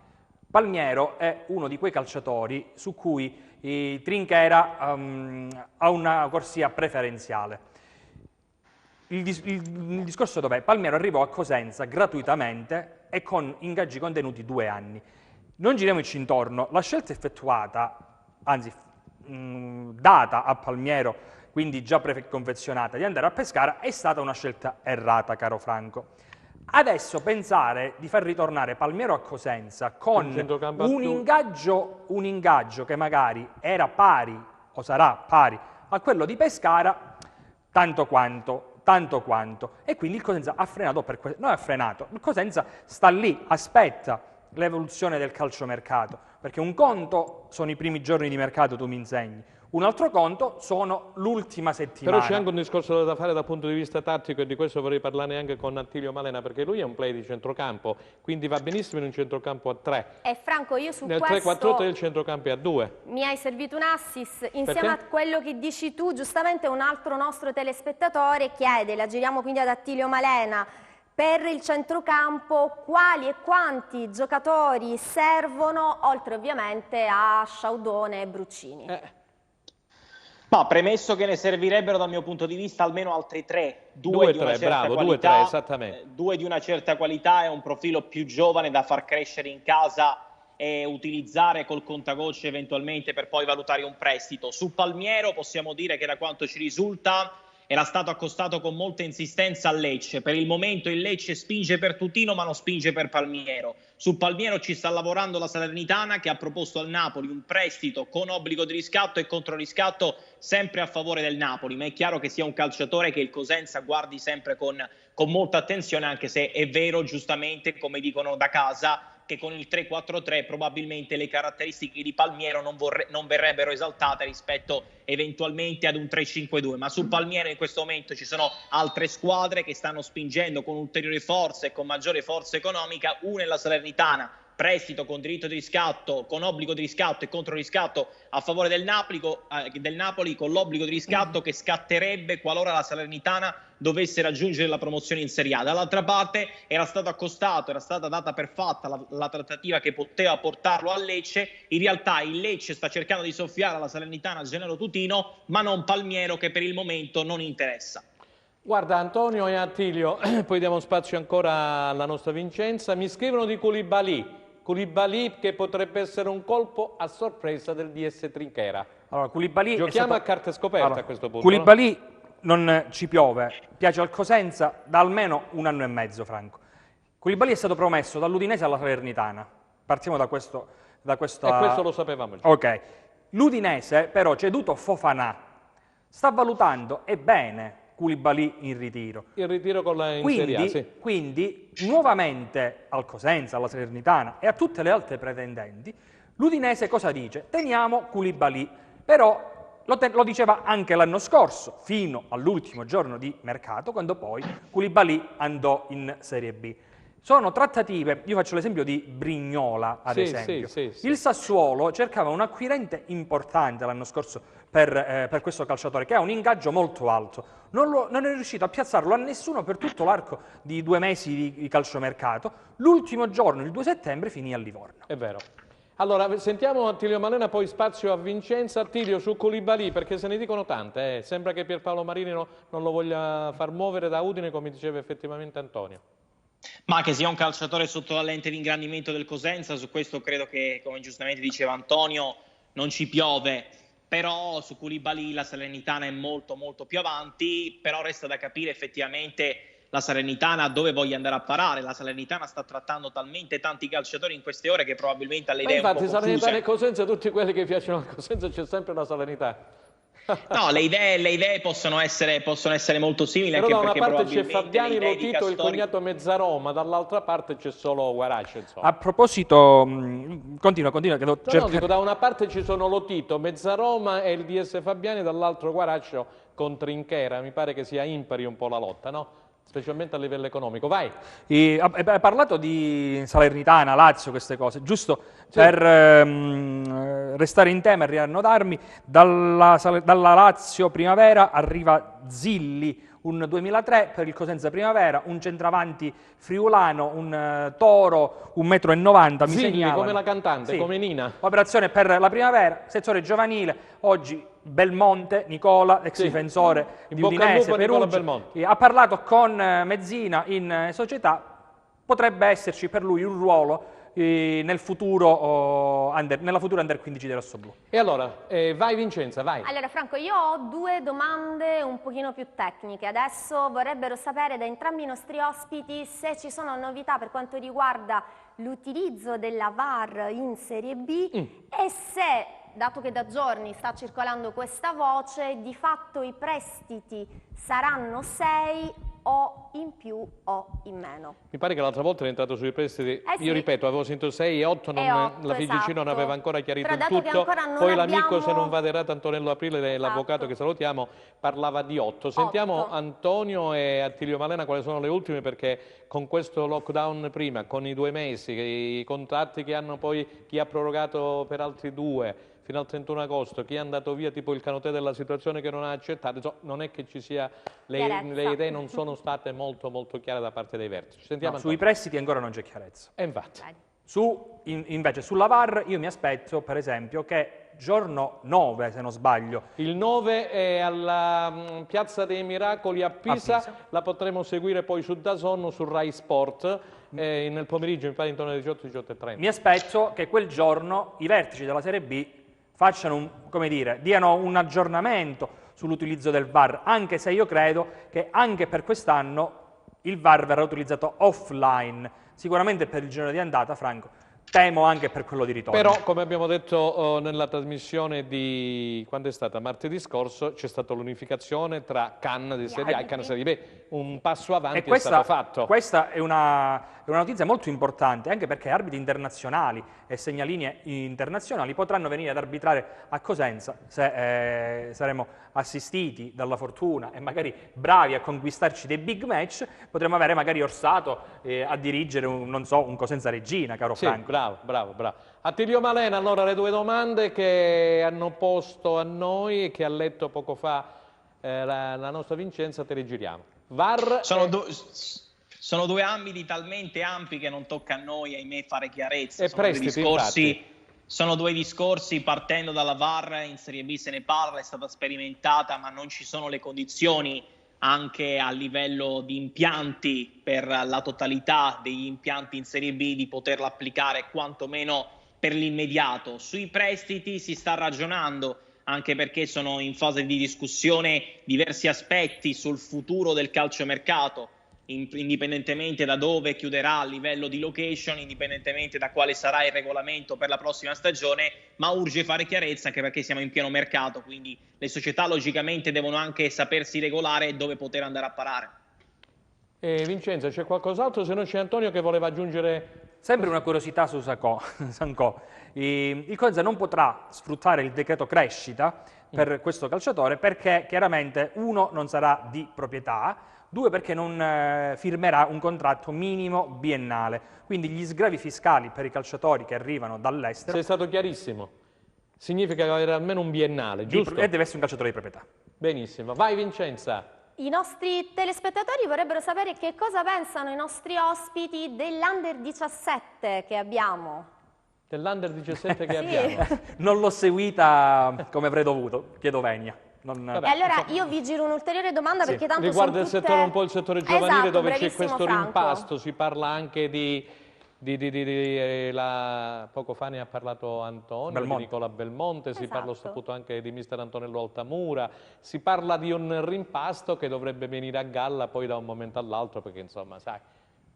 S3: Palmiero è uno di quei calciatori su cui Trinchera ha una corsia preferenziale. Il discorso dov'è? Palmiero arrivò a Cosenza gratuitamente e con ingaggi contenuti 2 anni. Non giriamoci intorno, la scelta effettuata, anzi data a Palmiero, quindi già preconfezionata, di andare a Pescara, è stata una scelta errata, caro Franco. Adesso pensare di far ritornare Palmiero a Cosenza con un ingaggio che magari era pari o sarà pari a quello di Pescara, tanto quanto. E quindi il Cosenza ha frenato per questo. Non ha frenato, il Cosenza sta lì, aspetta l'evoluzione del calciomercato, perché un conto sono i primi giorni di mercato, tu mi insegni, un altro conto sono l'ultima settimana.
S1: Però c'è anche un discorso da fare dal punto di vista tattico, e di questo vorrei parlare anche con Attilio Malena, perché lui è un play di centrocampo, quindi va benissimo in un centrocampo a 3.
S2: E Franco, io su
S1: nel
S2: questo...
S1: Nel 3-4-3 il centrocampo è a 2.
S2: Mi hai servito un assist, insieme
S1: perché?
S2: a quello che dici tu, giustamente un altro nostro telespettatore chiede, la giriamo quindi ad Attilio Malena, per il centrocampo quali e quanti giocatori servono, oltre ovviamente a Sciaudone e Bruccini?
S4: Ma premesso che ne servirebbero dal mio punto di vista almeno altri 3, 2 di una certa qualità,
S1: 2-3, esattamente.
S4: 2 di una certa qualità e un profilo più giovane da far crescere in casa e utilizzare col contagocce eventualmente per poi valutare un prestito. Su Palmiero possiamo dire che da quanto ci risulta era stato accostato con molta insistenza al Lecce. Per il momento il Lecce spinge per Tutino ma non spinge per Palmiero. Su Palmiero ci sta lavorando la Salernitana, che ha proposto al Napoli un prestito con obbligo di riscatto e controriscatto sempre a favore del Napoli, ma è chiaro che sia un calciatore che il Cosenza guardi sempre con molta attenzione, anche se è vero giustamente, come dicono da casa, che con il 3-4-3 probabilmente le caratteristiche di Palmiero non verrebbero esaltate rispetto eventualmente ad un 3-5-2, ma su Palmiero in questo momento ci sono altre squadre che stanno spingendo con ulteriori forze e con maggiore forza economica. Una è la Salernitana, prestito con diritto di riscatto, con obbligo di riscatto e controriscatto a favore del Napoli, con l'obbligo di riscatto che scatterebbe qualora la Salernitana dovesse raggiungere la promozione in Serie A. Dall'altra parte era stato accostato, era stata data per fatta la trattativa che poteva portarlo a Lecce. In realtà il Lecce sta cercando di soffiare alla Salernitana Gennaro Tutino, ma non Palmiero, che per il momento non interessa.
S1: Guarda, Antonio e Attilio, poi diamo spazio ancora alla nostra Vincenza, mi scrivono di Koulibaly che potrebbe essere un colpo a sorpresa del DS Trinchera.
S3: Allora, Koulibaly
S1: giochiamo a carte scoperte a questo punto.
S3: Koulibaly non ci piove, piace al Cosenza da almeno 1 anno e mezzo, Franco. Koulibaly è stato promesso dall'Udinese alla Salernitana. Partiamo da questo. E
S1: questo lo sapevamo già.
S3: Ok. L'Udinese però ceduto Fofana sta valutando, e bene, Koulibaly in ritiro.
S1: Il ritiro con la in Serie A, sì.
S3: Quindi, nuovamente al Cosenza, alla Salernitana e a tutte le altre pretendenti, l'Udinese cosa dice? Teniamo Koulibaly, però lo diceva anche l'anno scorso, fino all'ultimo giorno di mercato, quando poi Koulibaly andò in Serie B. Sono trattative, io faccio l'esempio di Brignola, ad esempio.
S1: Sì.
S3: Il Sassuolo cercava un acquirente importante l'anno scorso per questo calciatore, che ha un ingaggio molto alto. Non è riuscito a piazzarlo a nessuno per tutto l'arco di 2 mesi di calciomercato. L'ultimo giorno, il 2 settembre, finì a Livorno.
S1: È vero. Allora, sentiamo Attilio Malena, poi spazio a Vincenza. Attilio, su Koulibaly, perché se ne dicono tante. Sembra che Pierpaolo Marini non lo voglia far muovere da Udine, come diceva effettivamente Antonio.
S4: Ma che sia un calciatore sotto la lente di ingrandimento del Cosenza, su questo credo che, come giustamente diceva Antonio, non ci piove. Però su Koulibaly la Salernitana è molto molto più avanti, però resta da capire effettivamente la Salernitana dove voglia andare a parare. La Salernitana sta trattando talmente tanti calciatori in queste ore che probabilmente ha le idee un po' confuse.
S1: Infatti Salernitana e Cosenza, tutti quelli che piacciono al Cosenza, c'è sempre la Salernitana.
S4: No, le idee possono essere molto simili.
S1: Però
S4: anche
S1: da una
S4: perché
S1: parte c'è
S4: probabilmente
S1: Fabiani,
S4: le idee di
S1: Lotito, il
S4: Castori...
S1: cognato Mezzaroma, dall'altra parte c'è solo Guaraci, insomma.
S3: A proposito, continua, che
S1: No, dico, da una parte ci sono Lotito, Mezzaroma e il DS Fabiani, dall'altro Guaraccio con Trinchera. Mi pare che sia impari un po' la lotta, no? Specialmente a livello economico. Vai!
S3: Hai parlato di Salernitana, Lazio, queste cose, giusto
S1: Sì.
S3: per restare in tema e riannodarmi, dalla Lazio Primavera arriva Zilli, un 2003 per il Cosenza Primavera, un centravanti friulano, un Toro, 1,90 m.
S1: Zilli, come la cantante,
S3: sì,
S1: come Nina.
S3: Operazione per la Primavera, sezione giovanile, oggi Belmonte, Nicola, ex
S1: Sì.
S3: difensore
S1: In
S3: di
S1: bocca al
S3: Udinese,
S1: lupo a Nicola
S3: Perugia.
S1: Belmonte.
S3: Ha parlato con Mezzina in società, potrebbe esserci per lui un ruolo nella futura Under 15 di Rossoblu.
S1: E allora, vai Vincenza, vai.
S2: Allora Franco, io ho due domande un pochino più tecniche. Adesso vorrebbero sapere da entrambi i nostri ospiti se ci sono novità per quanto riguarda l'utilizzo della VAR in Serie B e se, dato che da giorni sta circolando questa voce, di fatto i prestiti saranno 6 o in più o in meno.
S1: Mi pare che l'altra volta è entrato sui prestiti,
S2: sì.
S1: Io ripeto, avevo sentito 6 e 8, la FIGC
S2: esatto.
S1: non aveva ancora chiarito
S2: Però
S1: il
S2: dato che
S1: tutto,
S2: ancora non
S1: poi l'amico,
S2: abbiamo-
S1: se non vado errato, Antonello Aprile,
S2: Esatto.
S1: l'avvocato che salutiamo, parlava di 8. Sentiamo
S2: 8.
S1: Antonio e Attilio Malena quali sono le ultime, perché con questo lockdown prima, con i 2 mesi, i contratti che hanno poi chi ha prorogato per altri 2, fino al 31 agosto, chi è andato via tipo il canotè della situazione che non ha accettato, non è che ci sia, le idee non sono state molto molto chiare da parte dei vertici. Sentiamo
S3: Sui
S1: Antonio.
S3: prestiti ancora non c'è chiarezza.
S1: E infatti.
S3: Invece sulla VAR io mi aspetto per esempio che giorno 9, se non sbaglio,
S1: Il 9 è alla Piazza dei Miracoli a Pisa, la potremo seguire poi su DAZN o su Rai Sport nel pomeriggio, mi pare intorno alle 18-18:30.
S3: mi aspetto che quel giorno i vertici della Serie B facciano diano un aggiornamento sull'utilizzo del VAR, anche se io credo che anche per quest'anno il VAR verrà utilizzato offline, sicuramente per il giorno di andata, Franco, temo anche per quello di ritorno.
S1: Però, come abbiamo detto nella trasmissione di quando è stata martedì scorso, c'è stata l'unificazione tra CAN di Serie A e CAN Serie B. Un passo avanti è stato fatto.
S3: Questa è una notizia molto importante, anche perché arbitri internazionali e segnalinee internazionali potranno venire ad arbitrare a Cosenza se saremo assistiti dalla fortuna e magari bravi a conquistarci dei big match, potremmo avere magari Orsato a dirigere un Cosenza Regina, caro
S1: Sì,
S3: Franco.
S1: bravo. Attilio Malena, allora le 2 domande che hanno posto a noi e che ha letto poco fa la nostra Vincenza, te le giriamo. VAR
S4: Sono 2 ambiti talmente ampi che non tocca a noi, ahimè, fare chiarezza.
S1: E prestiti,
S4: Sono 2 discorsi, partendo dalla VAR, in Serie B se ne parla, è stata sperimentata, ma non ci sono le condizioni anche a livello di impianti per la totalità degli impianti in Serie B di poterla applicare quantomeno per l'immediato. Sui prestiti si sta ragionando, anche perché sono in fase di discussione diversi aspetti sul futuro del calciomercato, indipendentemente da dove chiuderà a livello di location, indipendentemente da quale sarà il regolamento per la prossima stagione, ma urge fare chiarezza anche perché siamo in pieno mercato, quindi le società logicamente devono anche sapersi regolare dove poter andare a parare.
S1: Vincenzo, c'è qualcos'altro? Se no c'è Antonio che voleva aggiungere.
S3: Sempre una curiosità su Sancò. Il Cosenza non potrà sfruttare il decreto crescita per questo calciatore perché chiaramente 1 non sarà di proprietà, 2 perché non firmerà un contratto minimo biennale. Quindi gli sgravi fiscali per i calciatori che arrivano dall'estero...
S1: Sei stato chiarissimo. Significa avere almeno un biennale, giusto?
S3: E deve essere un calciatore di proprietà.
S1: Benissimo. Vai Vincenza.
S2: I nostri telespettatori vorrebbero sapere che cosa pensano i nostri ospiti dell'Under 17 che abbiamo.
S1: dell'Under 17 che abbiamo.
S3: Non l'ho seguita come avrei dovuto, chiedo venia.
S2: E allora io vi giro un'ulteriore domanda perché tanto
S1: riguarda
S2: sono
S1: il settore, un po' il settore giovanile,
S2: esatto,
S1: dove c'è
S2: bravissimo
S1: questo
S2: Franco.
S1: rimpasto, si parla anche poco fa ne ha parlato Antonio,
S3: Belmonte.
S1: di Nicola Belmonte, si parla, ho
S2: Esatto.
S1: saputo anche di mister Antonello Altamura, si parla di un rimpasto che dovrebbe venire a galla poi da un momento all'altro, perché insomma, sai.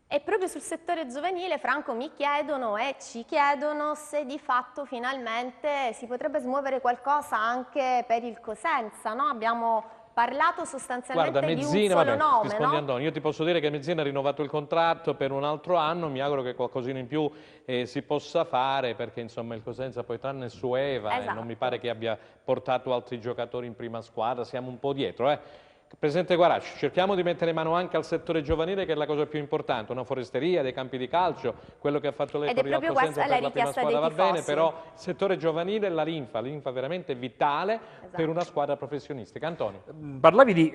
S2: E proprio sul settore giovanile, Franco, mi chiedono e ci chiedono se di fatto finalmente si potrebbe smuovere qualcosa anche per il Cosenza, no? Abbiamo parlato sostanzialmente
S1: Guarda,
S2: di
S1: Mezzina,
S2: un solo
S1: vabbè,
S2: nome,
S1: rispondi
S2: no?
S1: Antonio, io ti posso dire che Mezzina ha rinnovato il contratto per un altro anno, mi auguro che qualcosina in più si possa fare, perché insomma il Cosenza poi tranne Sueva
S2: Esatto.
S1: non mi pare che abbia portato altri giocatori in prima squadra, siamo un po' dietro. Presidente Guarasci, cerchiamo di mettere mano anche al settore giovanile, che è la cosa più importante, una foresteria, dei campi di calcio, quello che ha fatto lei
S2: Ed è
S1: con il
S2: proprio
S1: Cosenza
S2: questa
S1: per
S2: la
S1: la prima
S2: richiesta
S1: squadra
S2: dei
S1: va bene,
S2: tifosi.
S1: però il settore giovanile è la linfa veramente vitale per una squadra professionistica. Antonio.
S3: Parlavi di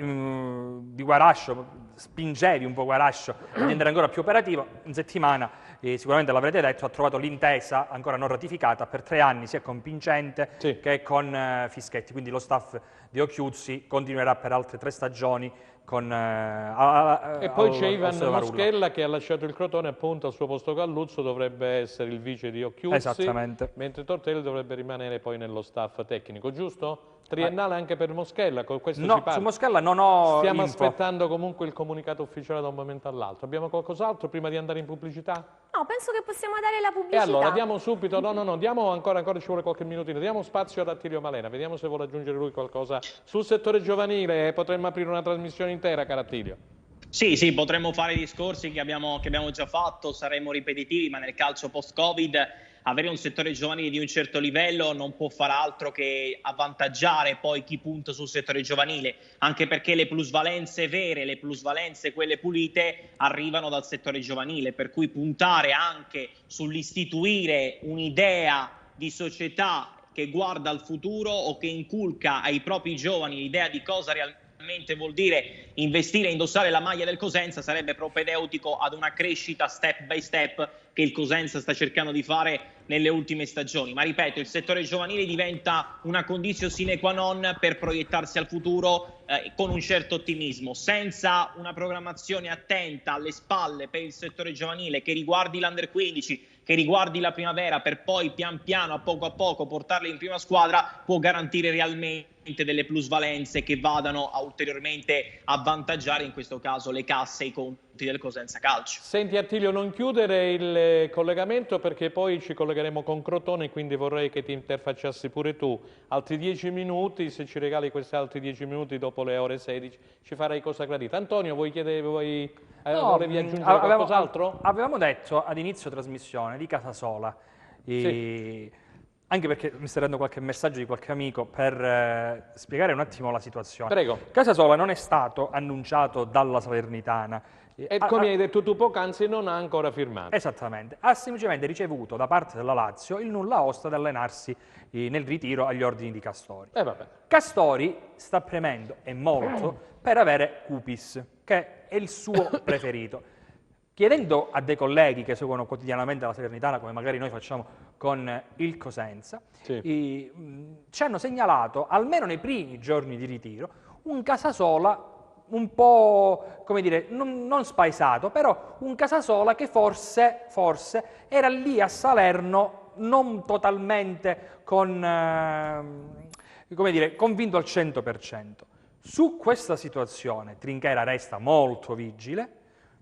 S3: Guarascio, spingevi un po' Guarascio a diventare ancora più operativo. In settimana, sicuramente l'avrete detto, ha trovato l'intesa ancora non ratificata per 3 anni sia con Pincente che con Fischetti, quindi lo staff di Occhiuzzi continuerà per altre 3 stagioni con
S1: E poi c'è Ivan
S3: Marullo.
S1: Moschella che ha lasciato il Crotone, appunto al suo posto Galluzzo, dovrebbe essere il vice di Occhiuzzi,
S3: Esattamente.
S1: mentre Tortelli dovrebbe rimanere poi nello staff tecnico, giusto? Triennale anche per Moschella, con questo si
S3: No,
S1: parla.
S3: su Moschella non ho
S1: Stiamo
S3: info.
S1: aspettando comunque il comunicato ufficiale da un momento all'altro. Abbiamo qualcos'altro prima di andare in pubblicità?
S2: No, penso che possiamo dare la
S1: E
S2: pubblicità.
S1: allora diamo subito, no, diamo ancora ci vuole qualche minutino, diamo spazio ad Attilio Malena, vediamo se vuole aggiungere lui qualcosa sul settore giovanile, potremmo aprire una trasmissione intera, caro Attilio.
S4: Sì, potremmo fare i discorsi che abbiamo già fatto, saremmo ripetitivi, ma nel calcio post-Covid avere un settore giovanile di un certo livello non può far altro che avvantaggiare poi chi punta sul settore giovanile, anche perché le plusvalenze vere, le plusvalenze quelle pulite arrivano dal settore giovanile, per cui puntare anche sull'istituire un'idea di società che guarda al futuro o che inculca ai propri giovani l'idea di cosa realmente vuol dire investire e indossare la maglia del Cosenza sarebbe propedeutico ad una crescita step by step che il Cosenza sta cercando di fare nelle ultime stagioni. Ma ripeto, il settore giovanile diventa una condizione sine qua non per proiettarsi al futuro con un certo ottimismo. Senza una programmazione attenta alle spalle per il settore giovanile che riguardi l'Under 15, che riguardi la primavera, per poi pian piano, a poco portarli in prima squadra, può garantire realmente delle plusvalenze che vadano a ulteriormente avvantaggiare in questo caso le casse e i conti del Cosenza Calcio.
S1: Senti Attilio, non chiudere il collegamento perché poi ci collegheremo con Crotone, quindi vorrei che ti interfacciassi pure tu. Altri 10 minuti, se ci regali questi altri 10 minuti dopo le ore 16, ci farai cosa gradita. Antonio, volevi aggiungere qualcos'altro?
S3: Avevamo detto ad inizio trasmissione di Casasola, anche perché mi sta dando qualche messaggio di qualche amico per spiegare un attimo la situazione.
S1: Prego.
S3: Casasola non è stato annunciato dalla Salernitana.
S1: E come hai detto tu poc'anzi, non ha ancora firmato.
S3: Esattamente, ha semplicemente ricevuto da parte della Lazio il nulla osta di allenarsi nel ritiro agli ordini di Castori.
S1: Vabbè.
S3: Castori sta premendo, e molto, per avere Cupis, che è il suo preferito. Chiedendo a dei colleghi che seguono quotidianamente la Salernitana, come magari noi facciamo con il Cosenza, ci hanno segnalato, almeno nei primi giorni di ritiro, un Casasola un po', come dire, non spaesato, però un Casasola che forse era lì a Salerno non totalmente convinto al 100%. Su questa situazione Trinchera resta molto vigile,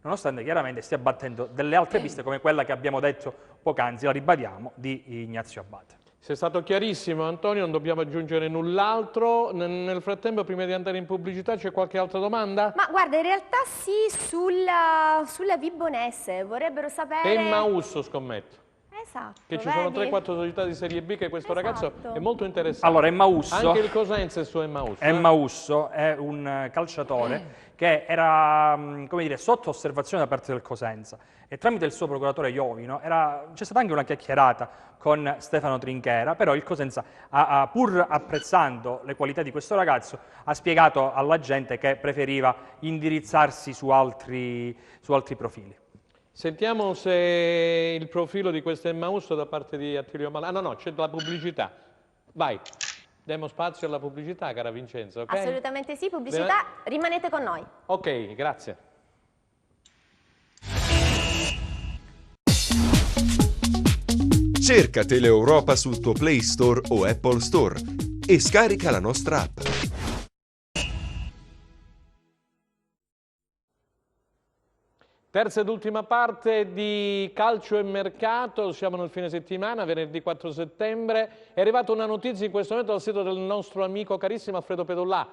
S3: nonostante chiaramente stia battendo delle altre piste come quella che abbiamo detto poc'anzi, la ribadiamo, di Ignazio Abate.
S1: Sei stato chiarissimo Antonio, non dobbiamo aggiungere null'altro. Nel frattempo, prima di andare in pubblicità, c'è qualche altra domanda?
S2: Ma guarda, in realtà sì, sulla Vibonese vorrebbero sapere...
S1: Emmausso, scommetto.
S2: Esatto,
S1: Che ci sono
S2: vedi?
S1: 3-4 società di Serie B che questo ragazzo
S2: Esatto.
S1: è molto interessante.
S3: Allora, Emmausso...
S1: Anche il Cosenza è su Emmausso.
S3: Emmausso è un calciatore che era, come dire, sotto osservazione da parte del Cosenza e tramite il suo procuratore Iovino c'è stata anche una chiacchierata con Stefano Trinchera, però il Cosenza, pur apprezzando le qualità di questo ragazzo, ha spiegato alla gente che preferiva indirizzarsi su altri profili.
S1: Sentiamo se il profilo di questo Emmaus da parte di Attilio Malena. No, c'è la pubblicità. Vai, diamo spazio alla pubblicità, cara Vincenzo. Okay?
S2: Assolutamente sì, pubblicità, rimanete con noi.
S1: Ok, grazie.
S6: Cerca Teleeuropa sul tuo Play Store o Apple Store e scarica la nostra app.
S1: Terza ed ultima parte di Calcio e Mercato, siamo nel fine settimana, venerdì 4 settembre. È arrivata una notizia in questo momento dal sito del nostro amico carissimo Alfredo Pedollà,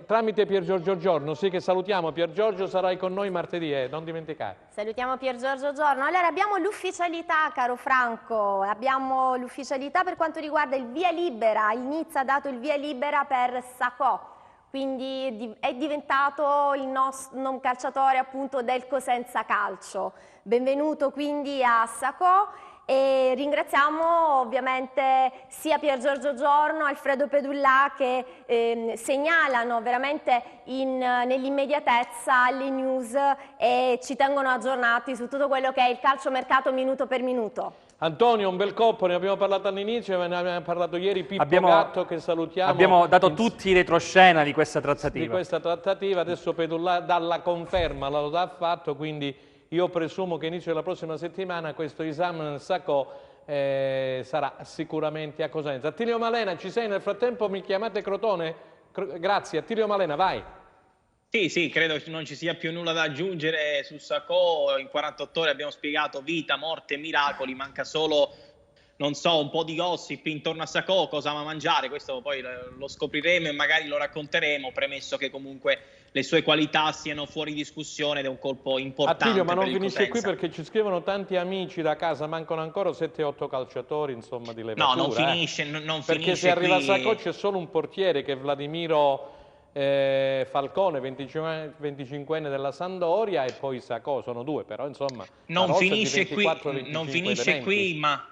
S1: tramite Pier Giorgio Giorno, sì che salutiamo. Pier Giorgio, sarai con noi martedì, non dimenticare.
S2: Salutiamo Pier Giorgio Giorno. Allora abbiamo l'ufficialità, caro Franco, abbiamo l'ufficialità per quanto riguarda il via libera. Il Nizza ha dato il via libera per Sacco. Quindi è diventato il nostro calciatore appunto del Cosenza Calcio. Benvenuto quindi a Sacco e ringraziamo ovviamente sia Pier Giorgio Giorno, Alfredo Pedollà che segnalano veramente nell'immediatezza le news e ci tengono aggiornati su tutto quello che è il calciomercato minuto per minuto.
S1: Antonio, un bel coppo, ne abbiamo parlato all'inizio, ne abbiamo parlato ieri, Pippo Gatto che salutiamo.
S3: Abbiamo dato tutti i retroscena di questa trattativa.
S1: Adesso Pedollà dà la conferma, lo ha fatto, quindi io presumo che inizio della prossima settimana questo Isam Sacco sarà sicuramente a Cosenza. Attilio Malena, ci sei? Nel frattempo mi chiamate Crotone? Grazie, Attilio Malena, vai.
S4: Sì, credo che non ci sia più nulla da aggiungere su Sacco. In 48 ore abbiamo spiegato vita, morte e miracoli, manca solo, non so, un po' di gossip intorno a Sacco, cosa ama mangiare, questo poi lo scopriremo e magari lo racconteremo, premesso che comunque le sue qualità siano fuori discussione ed è un colpo importante.
S1: Attilio, ma non finisce
S4: Cosenza.
S1: qui perché ci scrivono tanti amici da casa, mancano ancora 7-8 calciatori, insomma, di levatura.
S4: No, non finisce, non
S1: perché
S4: finisce
S1: se arriva
S4: qui.
S1: Sacco c'è solo un portiere che è Vladimiro Falcone, 25enne della Sampdoria, e poi Sacco, sono due, però insomma
S4: non finisce qui,
S1: 24,
S4: non finisce qui, ma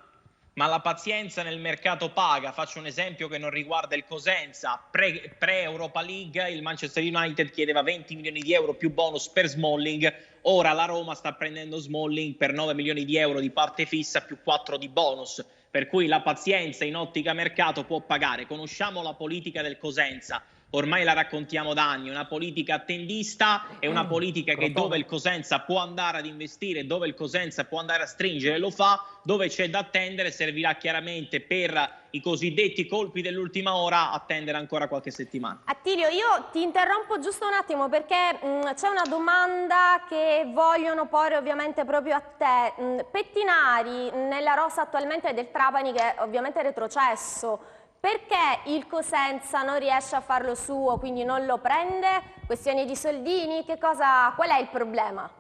S4: la pazienza nel mercato paga. Faccio un esempio che non riguarda il Cosenza. Pre-Europa League il Manchester United chiedeva 20 milioni di euro più bonus per Smalling, ora la Roma sta prendendo Smalling per 9 milioni di euro di parte fissa più 4 di bonus, per cui la pazienza in ottica mercato può pagare. Conosciamo la politica del Cosenza, ormai la raccontiamo da anni, una politica attendista e una politica che dove il Cosenza può andare ad investire, dove il Cosenza può andare a stringere lo fa, dove c'è da attendere servirà chiaramente per i cosiddetti colpi dell'ultima ora attendere ancora qualche settimana.
S2: Attilio, io ti interrompo giusto un attimo perché c'è una domanda che vogliono porre ovviamente proprio a te. Pettinari nella rosa attualmente del Trapani, che ovviamente è retrocesso, perché il Cosenza non riesce a farlo suo, quindi non lo prende? Questioni di soldini? Qual è il problema?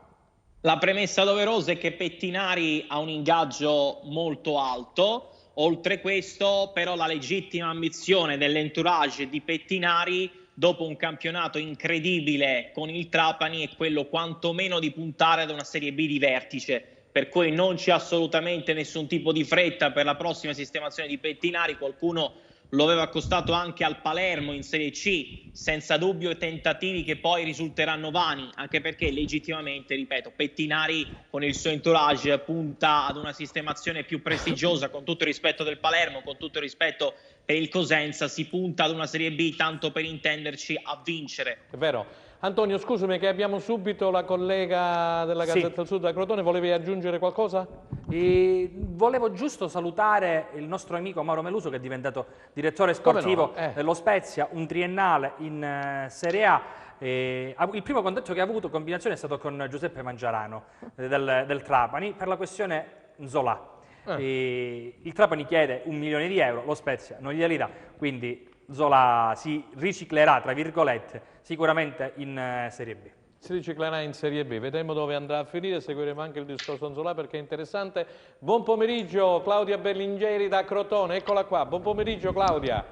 S4: La premessa doverosa è che Pettinari ha un ingaggio molto alto. Oltre questo, però, la legittima ambizione dell'entourage di Pettinari, dopo un campionato incredibile con il Trapani, è quello quantomeno di puntare ad una Serie B di vertice. Per cui non c'è assolutamente nessun tipo di fretta per la prossima sistemazione di Pettinari. Qualcuno lo aveva accostato anche al Palermo in Serie C, senza dubbio tentativi che poi risulteranno vani, anche perché legittimamente, ripeto, Pettinari con il suo entourage punta ad una sistemazione più prestigiosa, con tutto il rispetto del Palermo, con tutto il rispetto per il Cosenza, si punta ad una Serie B, tanto per intenderci, a vincere.
S1: È vero. Antonio, scusami che abbiamo subito la collega della Gazzetta del Sud da Crotone, volevi aggiungere qualcosa?
S3: Volevo giusto salutare il nostro amico Mauro Meluso, che è diventato direttore sportivo dello Spezia, un triennale in Serie A. Il primo contatto che ha avuto combinazione è stato con Giuseppe Mangiarano del Trapani per la questione Nzola. Il Trapani chiede 1 milione di euro, lo Spezia non glieli dà, quindi Zola si riciclerà, tra virgolette, sicuramente in Serie B.
S1: Si riciclerà in Serie B, vedremo dove andrà a finire, seguiremo anche il discorso Zola perché è interessante. Buon pomeriggio Claudia Berlingeri da Crotone, eccola qua, buon pomeriggio Claudia.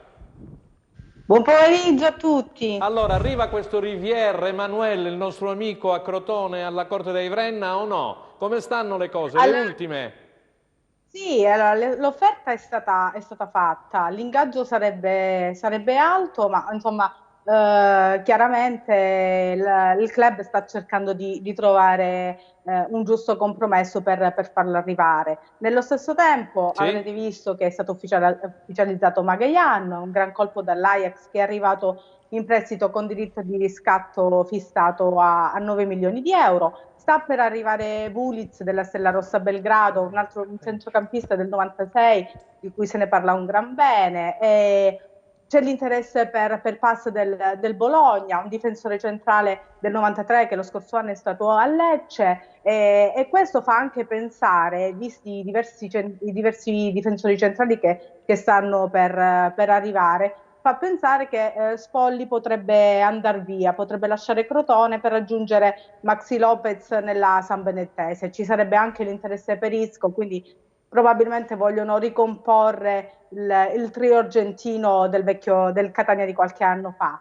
S9: Buon pomeriggio a tutti.
S1: Allora, arriva questo Rivière Emanuele, il nostro amico a Crotone, alla Corte dei Vrenna o no? Come stanno le cose, le ultime?
S9: Sì, allora, l'offerta è stata fatta, l'ingaggio sarebbe alto, ma insomma chiaramente il club sta cercando di trovare un giusto compromesso per farlo arrivare. Nello stesso tempo
S1: Sì.
S9: avrete visto che è stato ufficializzato Magallan, un gran colpo dall'Ajax che è arrivato in prestito con diritto di riscatto fissato a 9 milioni di euro. Sta per arrivare Vulic della Stella Rossa Belgrado, un centrocampista del 96 di cui se ne parla un gran bene. C'è l'interesse per Pass del Bologna, un difensore centrale del 93 che lo scorso anno è stato a Lecce, e questo fa anche pensare, visti i diversi difensori centrali che stanno per arrivare, fa pensare che Spolli potrebbe andare via, potrebbe lasciare Crotone per raggiungere Maxi Lopez nella San Benettese. Ci sarebbe anche l'interesse per Isco, quindi probabilmente vogliono ricomporre il trio argentino del Catania di qualche anno fa.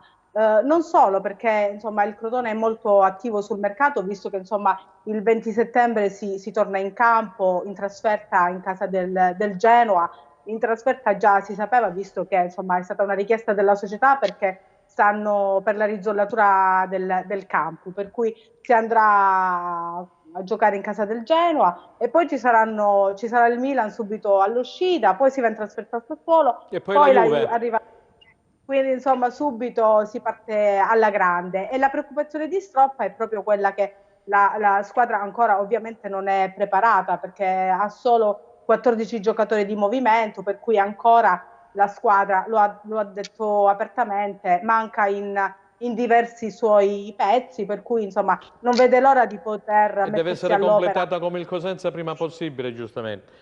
S9: Non solo perché insomma, il Crotone è molto attivo sul mercato, visto che insomma, il 20 settembre si torna in campo in trasferta in casa del Genoa. In trasferta già si sapeva, visto che insomma, è stata una richiesta della società perché stanno per la risollatura del campo, per cui si andrà a giocare in casa del Genoa e poi ci sarà il Milan subito all'uscita, poi si va in trasferta a Sassuolo,
S1: E poi la Juve.
S9: arriva. Quindi insomma subito si parte alla grande e la preoccupazione di Stroppa è proprio quella che la squadra ancora ovviamente non è preparata perché ha solo 14 giocatori di movimento, per cui ancora la squadra, lo ha detto apertamente, manca in diversi suoi pezzi, per cui insomma non vede l'ora di poter
S1: E deve
S9: mettersi
S1: essere
S9: all'opera.
S1: completata come il Cosenza prima possibile, giustamente.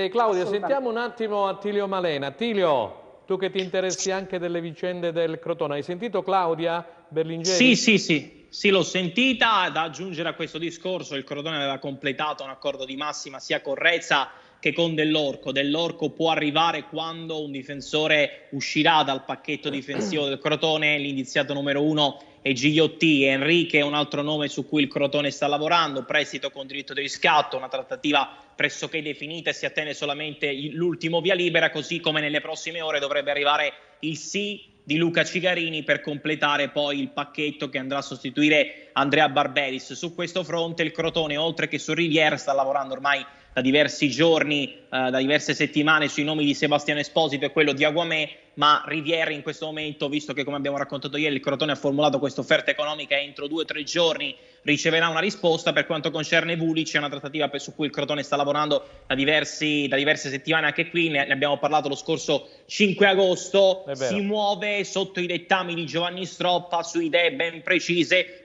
S1: Claudia, sentiamo un attimo Attilio Malena. Attilio, tu che ti interessi anche delle vicende del Crotone, hai sentito Claudia Berlingeri?
S4: Sì, l'ho sentita. Da aggiungere a questo discorso, il Crotone aveva completato un accordo di massima sia con Rezza che con Dell'Orco. Dell'Orco può arrivare quando un difensore uscirà dal pacchetto difensivo del Crotone. L'indiziato numero 1 è Gigliotti. Enrique è un altro nome su cui il Crotone sta lavorando, prestito con diritto di riscatto, una trattativa pressoché definita e si attende solamente l'ultimo via libera, così come nelle prossime ore dovrebbe arrivare il sì di Luca Cigarini per completare poi il pacchetto che andrà a sostituire Andrea Barberis. Su questo fronte il Crotone, oltre che su Rivière, sta lavorando ormai da diversi giorni, da diverse settimane, sui nomi di Sebastiano Esposito e quello di Aguamè, ma Rivière in questo momento, visto che come abbiamo raccontato ieri il Crotone ha formulato questa offerta economica e entro 2 o 3 giorni riceverà una risposta. Per quanto concerne Vulic, è una trattativa su cui il Crotone sta lavorando da diverse settimane. Anche qui ne abbiamo parlato lo scorso 5 agosto, si muove sotto i dettami di Giovanni Stroppa su idee ben precise,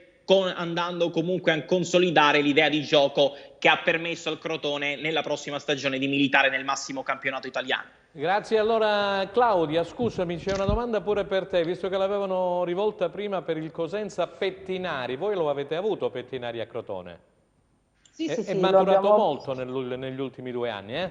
S4: andando comunque a consolidare l'idea di gioco che ha permesso al Crotone nella prossima stagione di militare nel massimo campionato italiano.
S1: Grazie. Allora Claudia, scusami, c'è una domanda pure per te, visto che l'avevano rivolta prima per il Cosenza Pettinari. Voi lo avete avuto Pettinari a Crotone?
S9: Sì,
S1: è maturato molto negli ultimi 2 anni,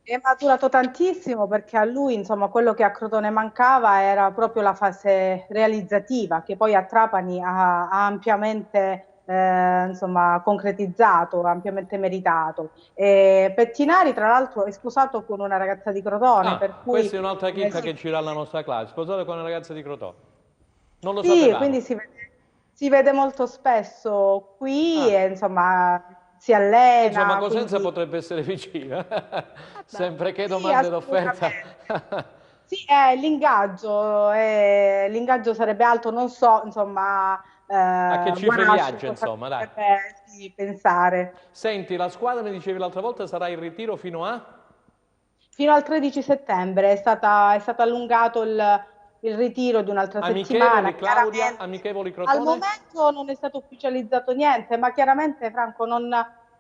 S9: È maturato tantissimo perché a lui, insomma, quello che a Crotone mancava era proprio la fase realizzativa, che poi a Trapani ha ampiamente concretizzato, ampiamente meritato. E Pettinari, tra l'altro, è sposato con una ragazza di Crotone. Per cui,
S1: questa è un'altra chicca che ci dà la nostra classe, sposato con una ragazza di Crotone. Non lo
S9: sì,
S1: sapevamo.
S9: quindi si vede molto spesso qui e insomma si allena.
S1: Insomma, Cosenza
S9: quindi
S1: potrebbe essere vicina, sempre che domande d'offerta.
S9: Sì, l'ingaggio sarebbe alto, non so, insomma,
S1: a che cifre viaggia, insomma, dai.
S9: Sì, pensare.
S1: Senti, la squadra, mi dicevi l'altra volta, sarà in ritiro fino
S9: al 13 settembre, è stato allungato il ritiro di un'altra settimana.
S1: Claudia, amichevoli Crotone?
S9: Al momento non è stato ufficializzato niente, ma chiaramente, Franco,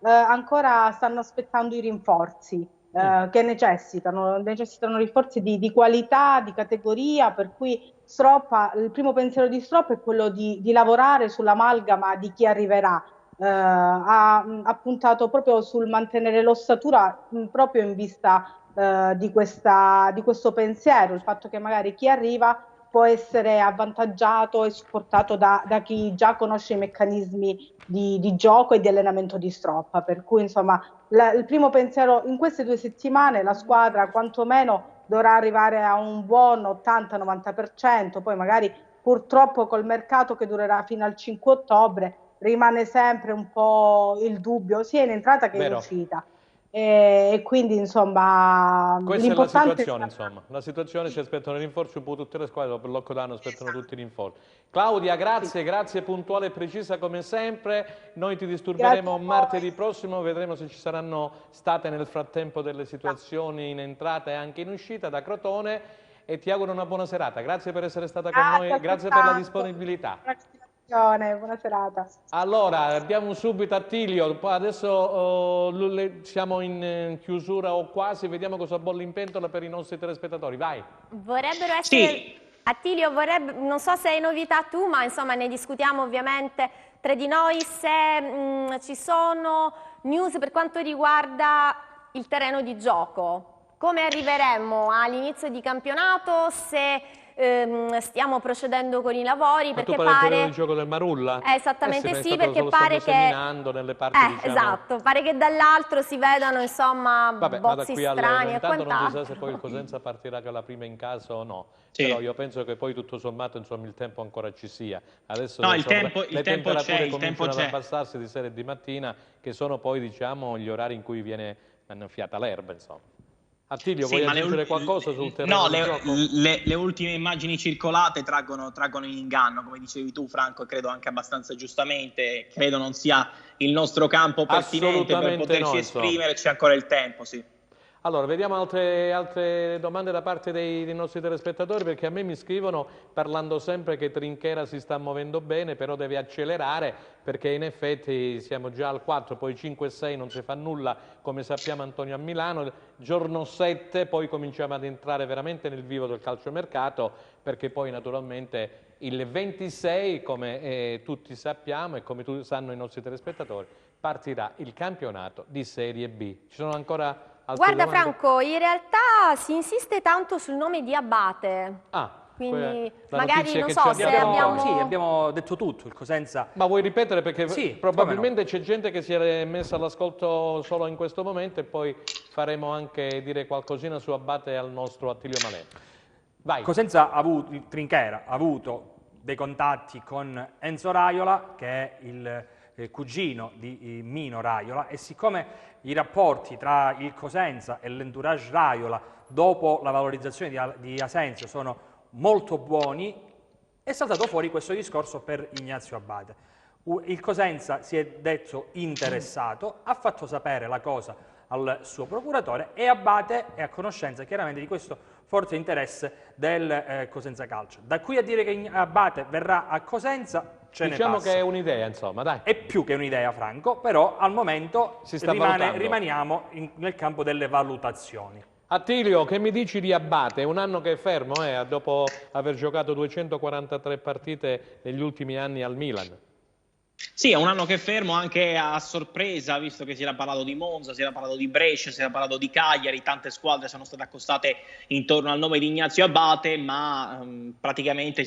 S9: ancora stanno aspettando i rinforzi. Che necessitano rinforzi di qualità, di categoria, per cui il primo pensiero di Stroppa è quello di lavorare sull'amalgama di chi arriverà. Ha puntato proprio sul mantenere l'ossatura proprio in vista di questo pensiero, il fatto che magari chi arriva può essere avvantaggiato e supportato da chi già conosce i meccanismi di gioco e di allenamento di Stroppa, per cui insomma il primo pensiero in queste 2 settimane la squadra quantomeno dovrà arrivare a un buon 80-90%, poi magari purtroppo col mercato che durerà fino al 5 ottobre rimane sempre un po' il dubbio sia in entrata che in uscita. E quindi insomma
S1: questa è la situazione, insomma. La situazione, si aspettano rinforzi un po' tutte le squadre, dopo il lockdown aspettano tutti i rinforzi. Claudia, grazie, grazie, puntuale e precisa come sempre. Noi ti disturberemo martedì prossimo, vedremo se ci saranno state nel frattempo delle situazioni in entrata e anche in uscita da Crotone, e ti auguro una buona serata. Grazie per essere stata con noi, grazie per la disponibilità.
S9: Buona serata.
S1: Allora, abbiamo subito Attilio, adesso siamo in chiusura o quasi, vediamo cosa bolle in pentola per i nostri telespettatori, vai.
S2: Vorrebbero essere... Attilio, non so se hai novità tu, ma insomma ne discutiamo ovviamente tra di noi, se ci sono news per quanto riguarda il terreno di gioco. Come arriveremo all'inizio di campionato, se stiamo procedendo con i lavori,
S1: ma
S2: perché
S1: tu parli
S2: pare
S1: del gioco del Marulla?
S2: Esattamente sì, perché pare che
S1: nelle parti, diciamo...
S2: esatto, pare che dall'altro si vedano insomma bozzi strani e quant'altro.
S1: Non si sa se poi il Cosenza partirà con la prima in casa o no, però io penso che poi tutto sommato insomma il tempo ancora ci sia. Adesso
S4: no,
S1: le temperature cominciano ad abbassarsi di sera e di mattina, che sono poi diciamo gli orari in cui viene annaffiata l'erba, insomma. Attilio, vuoi aggiungere qualcosa sul terreno di gioco?
S4: Le ultime immagini circolate traggono in inganno, come dicevi tu Franco, e credo anche abbastanza giustamente. Credo non sia il nostro campo pertinente per poterci esprimere, c'è ancora il tempo, sì.
S1: Allora, vediamo altre domande da parte dei nostri telespettatori, perché a me mi scrivono parlando sempre che Trinchera si sta muovendo bene, però deve accelerare, perché in effetti siamo già al 4, poi 5 e 6 non si fa nulla, come sappiamo Antonio a Milano, giorno 7 poi cominciamo ad entrare veramente nel vivo del calciomercato, perché poi naturalmente il 26, come tutti sappiamo e come sanno i nostri telespettatori, partirà il campionato di Serie B. Ci sono ancora...
S2: Guarda
S1: domande?
S2: Franco, in realtà si insiste tanto sul nome di Abate. Quindi magari non so se abbiamo...
S3: Sì, abbiamo detto tutto, il Cosenza...
S1: Ma vuoi ripetere? Perché
S3: sì,
S1: probabilmente c'è gente che si è messa all'ascolto solo in questo momento, e poi faremo anche dire qualcosina su Abate al nostro Attilio Malè. Vai.
S3: Cosenza il Trinchera ha avuto dei contatti con Enzo Raiola, che è il cugino di Mino Raiola, e siccome i rapporti tra il Cosenza e l'entourage Raiola dopo la valorizzazione di Asensio sono molto buoni, è saltato fuori questo discorso per Ignazio Abate. Il Cosenza si è detto interessato, ha fatto sapere la cosa al suo procuratore, e Abate è a conoscenza chiaramente di questo forte interesse del Cosenza Calcio. Da qui a dire che Abate verrà a Cosenza,
S1: diciamo che è un'idea, insomma, dai.
S3: È più che un'idea, Franco, però al momento rimaniamo nel campo delle valutazioni.
S1: Attilio, che mi dici di Abate? È un anno che è fermo, dopo aver giocato 243 partite negli ultimi anni al Milan.
S4: Sì, è un anno che è fermo anche a sorpresa, visto che si era parlato di Monza, si era parlato di Brescia, si era parlato di Cagliari, tante squadre sono state accostate intorno al nome di Ignazio Abate, ma praticamente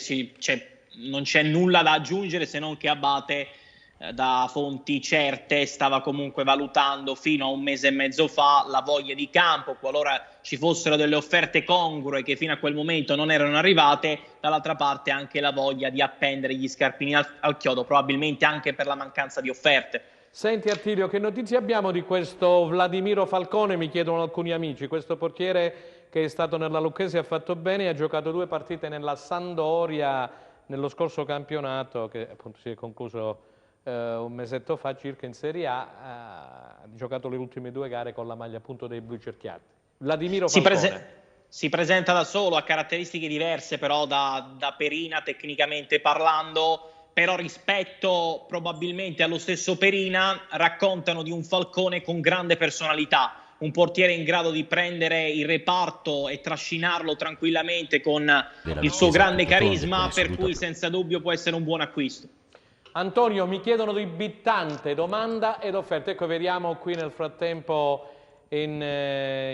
S4: non c'è nulla da aggiungere, se non che Abate da fonti certe stava comunque valutando fino a un mese e mezzo fa la voglia di campo, qualora ci fossero delle offerte congrue che fino a quel momento non erano arrivate, dall'altra parte anche la voglia di appendere gli scarpini al chiodo, probabilmente anche per la mancanza di offerte.
S1: Senti Attilio, che notizie abbiamo di questo Vladimiro Falcone? Mi chiedono alcuni amici, questo portiere che è stato nella Lucchese, ha fatto bene, ha giocato 2 partite nella Sampdoria nello scorso campionato, che appunto si è concluso un mesetto fa circa in Serie A, ha giocato le ultime 2 gare con la maglia appunto dei blu cerchiati. Vladimiro Falcone.
S4: Si presenta da solo, ha caratteristiche diverse però da Perina tecnicamente parlando, però rispetto probabilmente allo stesso Perina raccontano di un Falcone con grande personalità, un portiere in grado di prendere il reparto e trascinarlo tranquillamente con il suo grande carisma, per cui senza dubbio può essere un buon acquisto.
S1: Antonio, mi chiedono di Bittante, domanda ed offerta. Ecco, vediamo qui nel frattempo in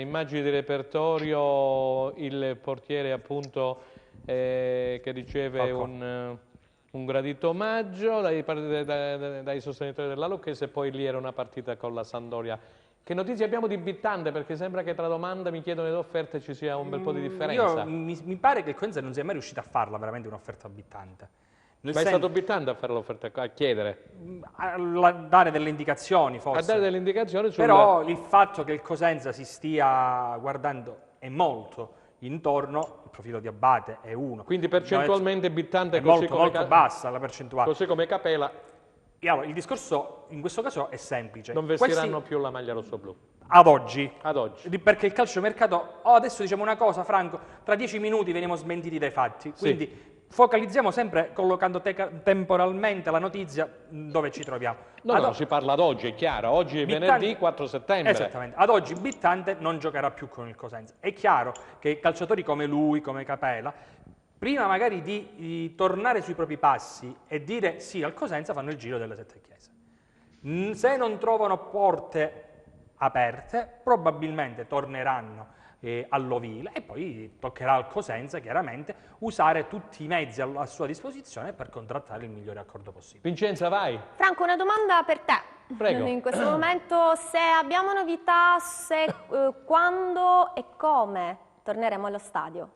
S1: immagini di repertorio il portiere appunto che riceve un gradito omaggio dai sostenitori della Lucchese, e poi lì era una partita con la Sampdoria Che notizie abbiamo di Bittante? Perché sembra che tra domanda, mi chiedono ed offerte ci sia un bel po' di differenza.
S3: Mi pare che il Cosenza non sia mai riuscito a farla veramente un'offerta a Bittante.
S1: Ma è stato Bittante a fare l'offerta, a chiedere?
S3: A dare delle indicazioni, forse.
S1: A dare delle indicazioni sul...
S3: Però il fatto che il Cosenza si stia guardando è molto intorno, il profilo di Abate è 1.
S1: Quindi percentualmente Bittante
S3: è
S1: così
S3: molto bassa la percentuale.
S1: Così come Capela.
S3: E allora, il discorso in questo caso è semplice.
S1: Non vestiranno più la maglia rosso-blu.
S3: Ad oggi.
S1: Ad oggi.
S3: Perché il calciomercato... adesso diciamo una cosa, Franco, tra 10 minuti veniamo smentiti dai fatti. Quindi focalizziamo sempre collocando temporalmente la notizia dove ci troviamo.
S1: No, si parla ad oggi, è chiaro. Oggi è venerdì 4 settembre.
S3: Esattamente. Ad oggi Bittante non giocherà più con il Cosenza. È chiaro che calciatori come lui, come Capela, prima magari di tornare sui propri passi e dire sì al Cosenza, fanno il giro delle 7 chiese. Se non trovano porte aperte, probabilmente torneranno all'Ovile e poi toccherà al Cosenza chiaramente usare tutti i mezzi a sua disposizione per contrattare il migliore accordo possibile.
S1: Vincenza, vai.
S2: Franco, una domanda per te.
S1: Prego.
S2: In questo momento, se abbiamo novità, quando e come torneremo allo stadio?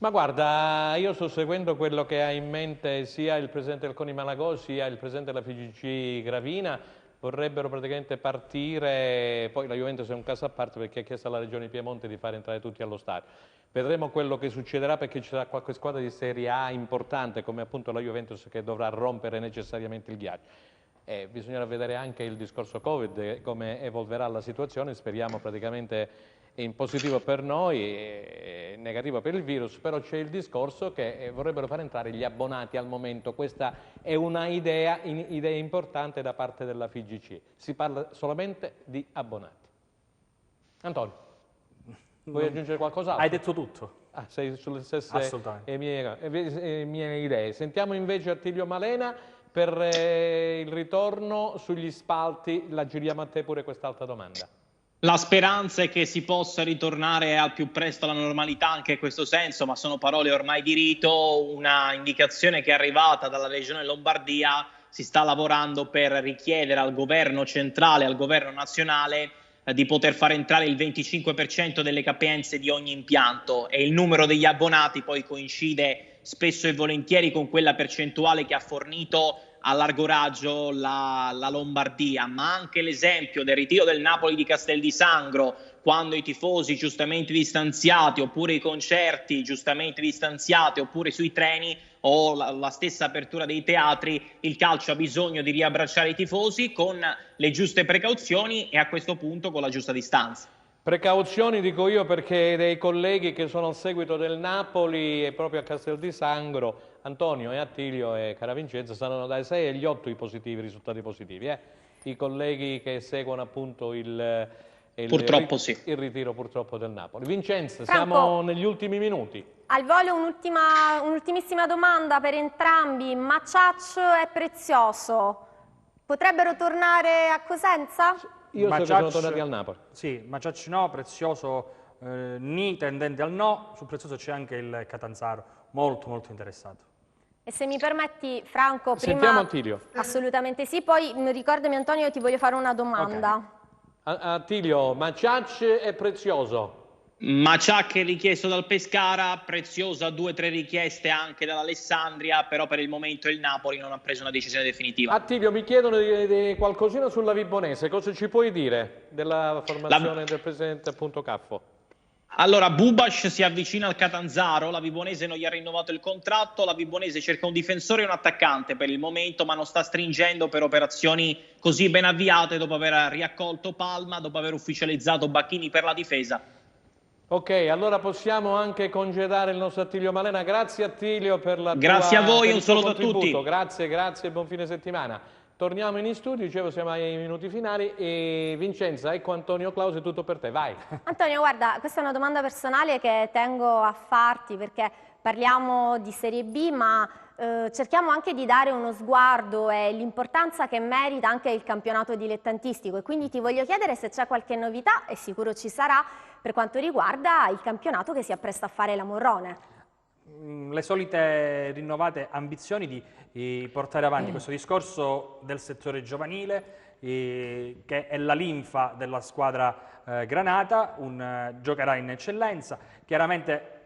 S1: Ma guarda, io sto seguendo quello che ha in mente sia il presidente del CONI Malagò sia il presidente della FIGC Gravina. Vorrebbero praticamente partire, poi la Juventus è un caso a parte perché ha chiesto alla Regione Piemonte di far entrare tutti allo stadio. Vedremo quello che succederà perché ci sarà qualche squadra di Serie A importante come appunto la Juventus che dovrà rompere necessariamente il ghiaccio. Bisognerà vedere anche il discorso Covid, come evolverà la situazione, speriamo praticamente in positivo per noi e negativo per il virus, però c'è il discorso che vorrebbero far entrare gli abbonati al momento, questa è una idea importante da parte della FIGC, si parla solamente di abbonati. Antonio, vuoi aggiungere qualcos'altro?
S3: Hai detto tutto.
S1: Sei sulle stesse mie idee. Sentiamo invece Attilio Malena per il ritorno sugli spalti, la giriamo a te pure quest'altra domanda.
S4: La speranza è che si possa ritornare al più presto alla normalità anche in questo senso, ma sono parole ormai di rito. Una indicazione che è arrivata dalla Regione Lombardia, si sta lavorando per richiedere al governo centrale, al governo nazionale, di poter far entrare il 25% delle capienze di ogni impianto e il numero degli abbonati poi coincide spesso e volentieri con quella percentuale che ha fornito a largo raggio la Lombardia, ma anche l'esempio del ritiro del Napoli di Castel di Sangro, quando i tifosi giustamente distanziati, oppure i concerti giustamente distanziati, oppure sui treni o la stessa apertura dei teatri, il calcio ha bisogno di riabbracciare i tifosi con le giuste precauzioni e a questo punto con la giusta distanza.
S1: Precauzioni dico io perché dei colleghi che sono al seguito del Napoli e proprio a Castel di Sangro, Antonio e Attilio e cara Vincenzo, saranno dai 6 agli 8 i risultati positivi. I colleghi che seguono appunto il ritiro purtroppo del Napoli. Vincenzo,
S2: Franco,
S1: siamo negli ultimi minuti.
S2: Al volo un'ultimissima domanda per entrambi. Maciaccio e Prezioso potrebbero tornare a Cosenza?
S1: Io so che sono tornati al Napoli.
S3: Sì, Maciaccio no, Prezioso ni, tendente al no. Sul Prezioso c'è anche il Catanzaro, molto molto interessato.
S2: E se mi permetti, Franco, prima...
S1: Sentiamo Attilio.
S2: Assolutamente sì, poi ricordami Antonio, io ti voglio fare una domanda.
S3: Okay.
S1: Attilio, Maciaccio e Prezioso.
S4: Maciac è richiesto dal Pescara, Prezioso ha 2 o 3 richieste anche dall'Alessandria, però per il momento il Napoli non ha preso una decisione definitiva.
S1: Attilio, mi chiedono di qualcosina sulla Vibonese, cosa ci puoi dire della formazione del presidente appunto Caffo?
S4: Allora, Bubac si avvicina al Catanzaro, la Vibonese non gli ha rinnovato il contratto, la Vibonese cerca un difensore e un attaccante per il momento, ma non sta stringendo per operazioni così ben avviate dopo aver riaccolto Palma, dopo aver ufficializzato Bacchini per la difesa.
S1: Ok, allora possiamo anche congedare il nostro Attilio Malena. Grazie Attilio per la
S4: Grazie a voi,
S1: per
S4: un saluto a tutti.
S1: Grazie, buon fine settimana. Torniamo in studio, dicevo siamo ai minuti finali e Vincenza, ecco Antonio Clausi, tutto per te, vai.
S2: Antonio, guarda, questa è una domanda personale che tengo a farti perché parliamo di Serie B, ma cerchiamo anche di dare uno sguardo e l'importanza che merita anche il campionato dilettantistico e quindi ti voglio chiedere se c'è qualche novità, e sicuro ci sarà, per quanto riguarda il campionato che si appresta a fare la Morrone.
S3: Le solite rinnovate ambizioni di portare avanti questo discorso del settore giovanile che è la linfa della squadra granata, giocherà in eccellenza, chiaramente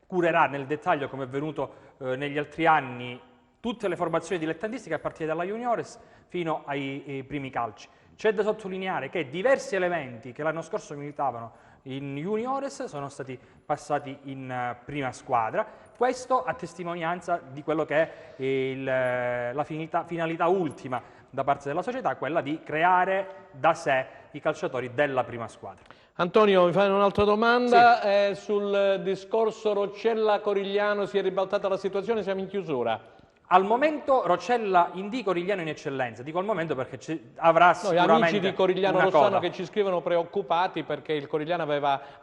S3: curerà nel dettaglio, come è avvenuto negli altri anni, tutte le formazioni dilettantistiche a partire dalla juniores fino ai primi calci. C'è da sottolineare che diversi elementi che l'anno scorso militavano in juniores sono stati passati in prima squadra, questo a testimonianza di quello che è la finalità ultima da parte della società, quella di creare da sé i calciatori della prima squadra.
S1: Antonio, mi fai un'altra domanda? Sì. Sul discorso Roccella-Corigliano si è ribaltata la situazione, siamo in chiusura.
S3: Al momento Roccella indica Corigliano in eccellenza, dico al momento perché avrà sicuramente
S1: amici di Corigliano Rossano
S3: coda.
S1: che ci scrivono preoccupati perché il Corigliano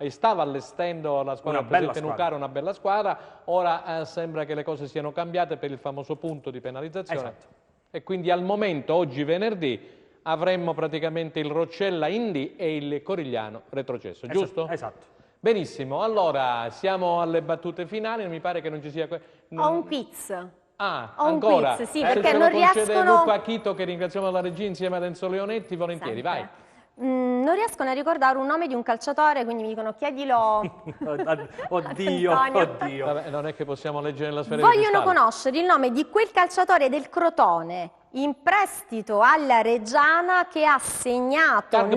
S1: stava allestendo la squadra del presidente Nucara, una bella squadra, ora sembra che le cose siano cambiate per il famoso punto di penalizzazione.
S3: Esatto.
S1: E quindi al momento, oggi venerdì, avremmo praticamente il Roccella Indi e il Corigliano retrocesso, giusto?
S3: Esatto.
S1: Benissimo, allora siamo alle battute finali, mi pare che non ci sia...
S2: Ho un quiz.
S1: Ah,
S2: Ho un
S1: ancora?
S2: quiz, sì, perché
S1: se
S2: non
S1: lo concede
S2: riescono...
S1: Luca Chito, che ringraziamo alla regia insieme ad Enzo Leonetti, volentieri, vai.
S2: Non riescono a ricordare un nome di un calciatore, quindi mi dicono chiedilo.
S3: Oddio.
S1: Vabbè, non è che possiamo leggere nella sfera di
S2: Vogliono
S1: cristallo.
S2: conoscere il nome di quel calciatore del Crotone in prestito alla Reggiana che ha segnato
S1: Cargbo,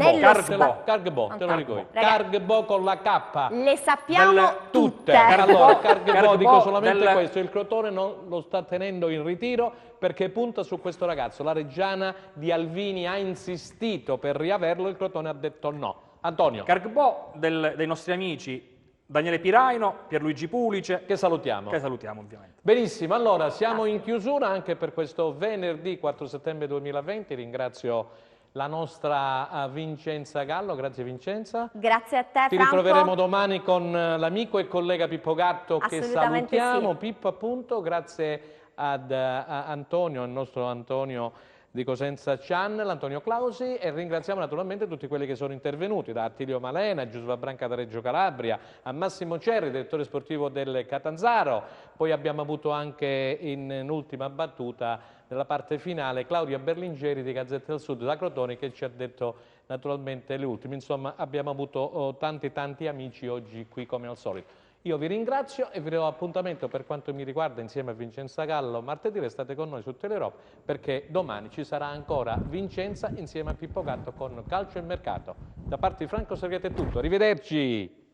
S1: te lo ricordo. Cargbo con la K.
S2: Le sappiamo tutte.
S1: Allora, Cargbo, dico solamente questo, il Crotone non lo sta tenendo in ritiro perché punta su questo ragazzo. La Reggiana di Alvini ha insistito per riaverlo, il Crotone ha detto no. Antonio.
S3: Cargbo dei nostri amici Daniele Piraino, Pierluigi Pulice,
S1: che salutiamo
S3: ovviamente.
S1: Benissimo, allora siamo in chiusura anche per questo venerdì 4 settembre 2020, ringrazio la nostra Vincenza Gallo, grazie Vincenza.
S2: Grazie a te Franco.
S1: Ti ritroveremo domani con l'amico e collega Pippo Gatto che salutiamo,
S2: sì.
S1: Pippo appunto, grazie ad Antonio, il nostro Antonio di Cosenza Channel, Antonio Clausi, e ringraziamo naturalmente tutti quelli che sono intervenuti, da Attilio Malena, Giusva Branca da Reggio Calabria, a Massimo Cerri, direttore sportivo del Catanzaro, poi abbiamo avuto anche in ultima battuta, nella parte finale, Claudia Berlingeri di Gazzetta del Sud da Crotone che ci ha detto naturalmente le ultime, insomma abbiamo avuto tanti amici oggi qui come al solito. Io vi ringrazio e vi do appuntamento per quanto mi riguarda insieme a Vincenza Gallo martedì, restate con noi su Telerob perché domani ci sarà ancora Vincenza insieme a Pippo Gatto con Calcio e Mercato. Da parte di Franco Segreto è tutto, arrivederci!